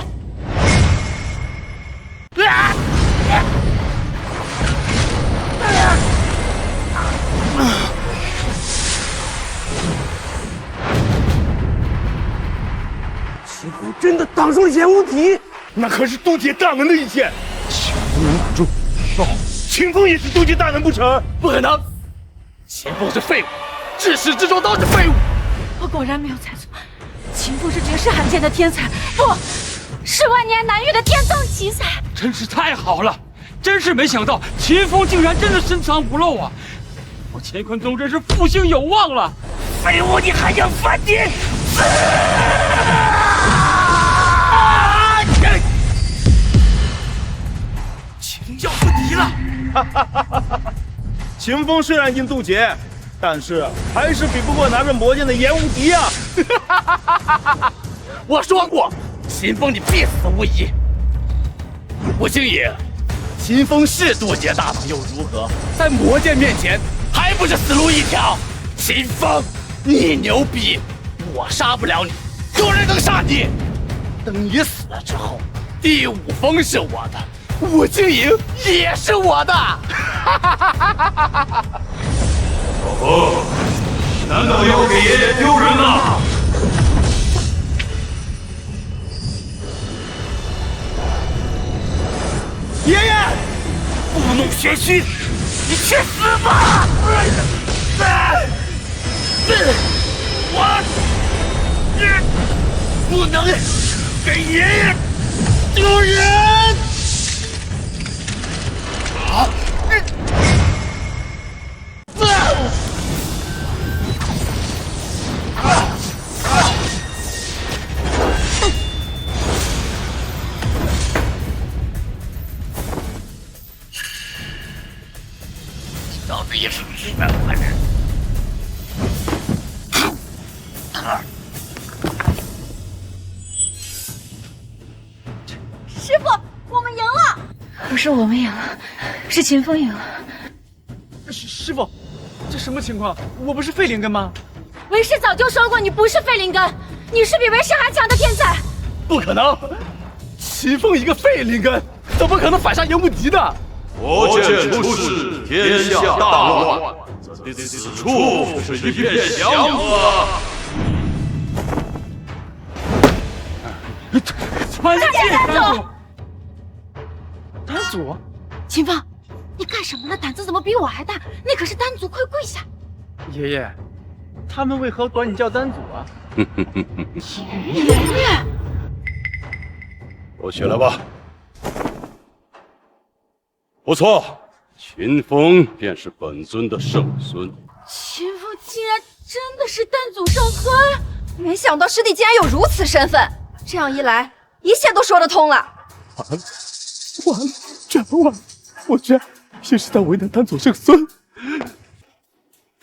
秦风真的挡住了炎无敌，那可是渡劫大能的一剑。秦风能挡住，那秦风也是渡劫大能不成？不可能！秦风是废物，至始至终都是废物。我果然没有猜错，秦风是绝世罕见的天才，不是万年难遇的天纵奇才。真是太好了，真是没想到秦风竟然真的深藏不露啊！我乾坤宗真是复兴有望了。废物，你还想反击？秦教不敌了！秦风虽然因渡劫，但是还是比不过拿着魔剑的炎无敌啊！我说过，秦风你必死无疑。吴青野，秦风是渡劫大能又如何？在魔剑面前，还不是死路一条？秦风，你牛逼，我杀不了你，有人能杀你。等你死了之后，第5封是我的，武青营也是我的。哦，难道要给爷爷丢人了？爷爷，故弄玄虚，你去死吧！我不能给爷爷丢人！啊！老子也是100万人。是我们赢了，是秦风赢了。师傅，这什么情况？我不是废灵根吗？为师早就说过，你不是废灵根，你是比为师还强的天才。不可能，秦风一个废灵根，怎么可能反杀杨无敌的？魔剑出世，天下大乱，此处是一片祥和。传下丹祖！丹祖，秦风，你干什么呢？胆子怎么比我还大？那可是丹祖，快跪下！爷爷，他们为何管你叫丹祖啊？爷爷，都起来吧。不错，秦风便是本尊的圣孙。秦风竟然真的是丹祖圣孙，没想到师弟竟然有如此身份，这样一来，一切都说得通了。完了，真完了！我居然也是在为难丹祖圣孙。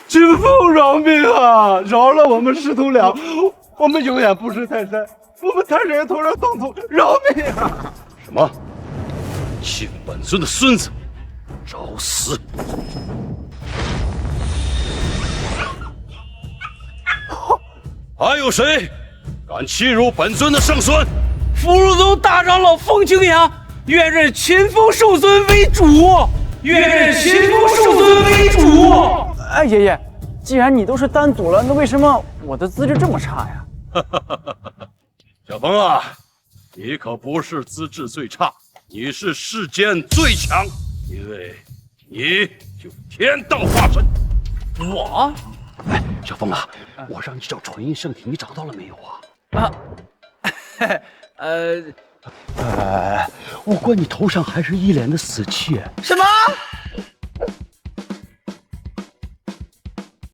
秦风饶命啊！饶了我们师徒俩，我们永远不识泰山，我们泰山人同人同土，饶命啊！什么？欺负本尊的孙子，找死！还有谁敢欺辱本尊的圣孙？福禄宗大长老风清扬，愿认秦风圣孙为主，愿认秦风圣孙为主。哎，爷爷，既然你都是丹祖了，那为什么我的资质这么差呀？小风啊，你可不是资质最差，你是世间最强，因为你就是天道化身。我？哎，小风啊，我让你找纯阴圣体，你找到了没有啊？我观你头上还是一脸的死气。什么？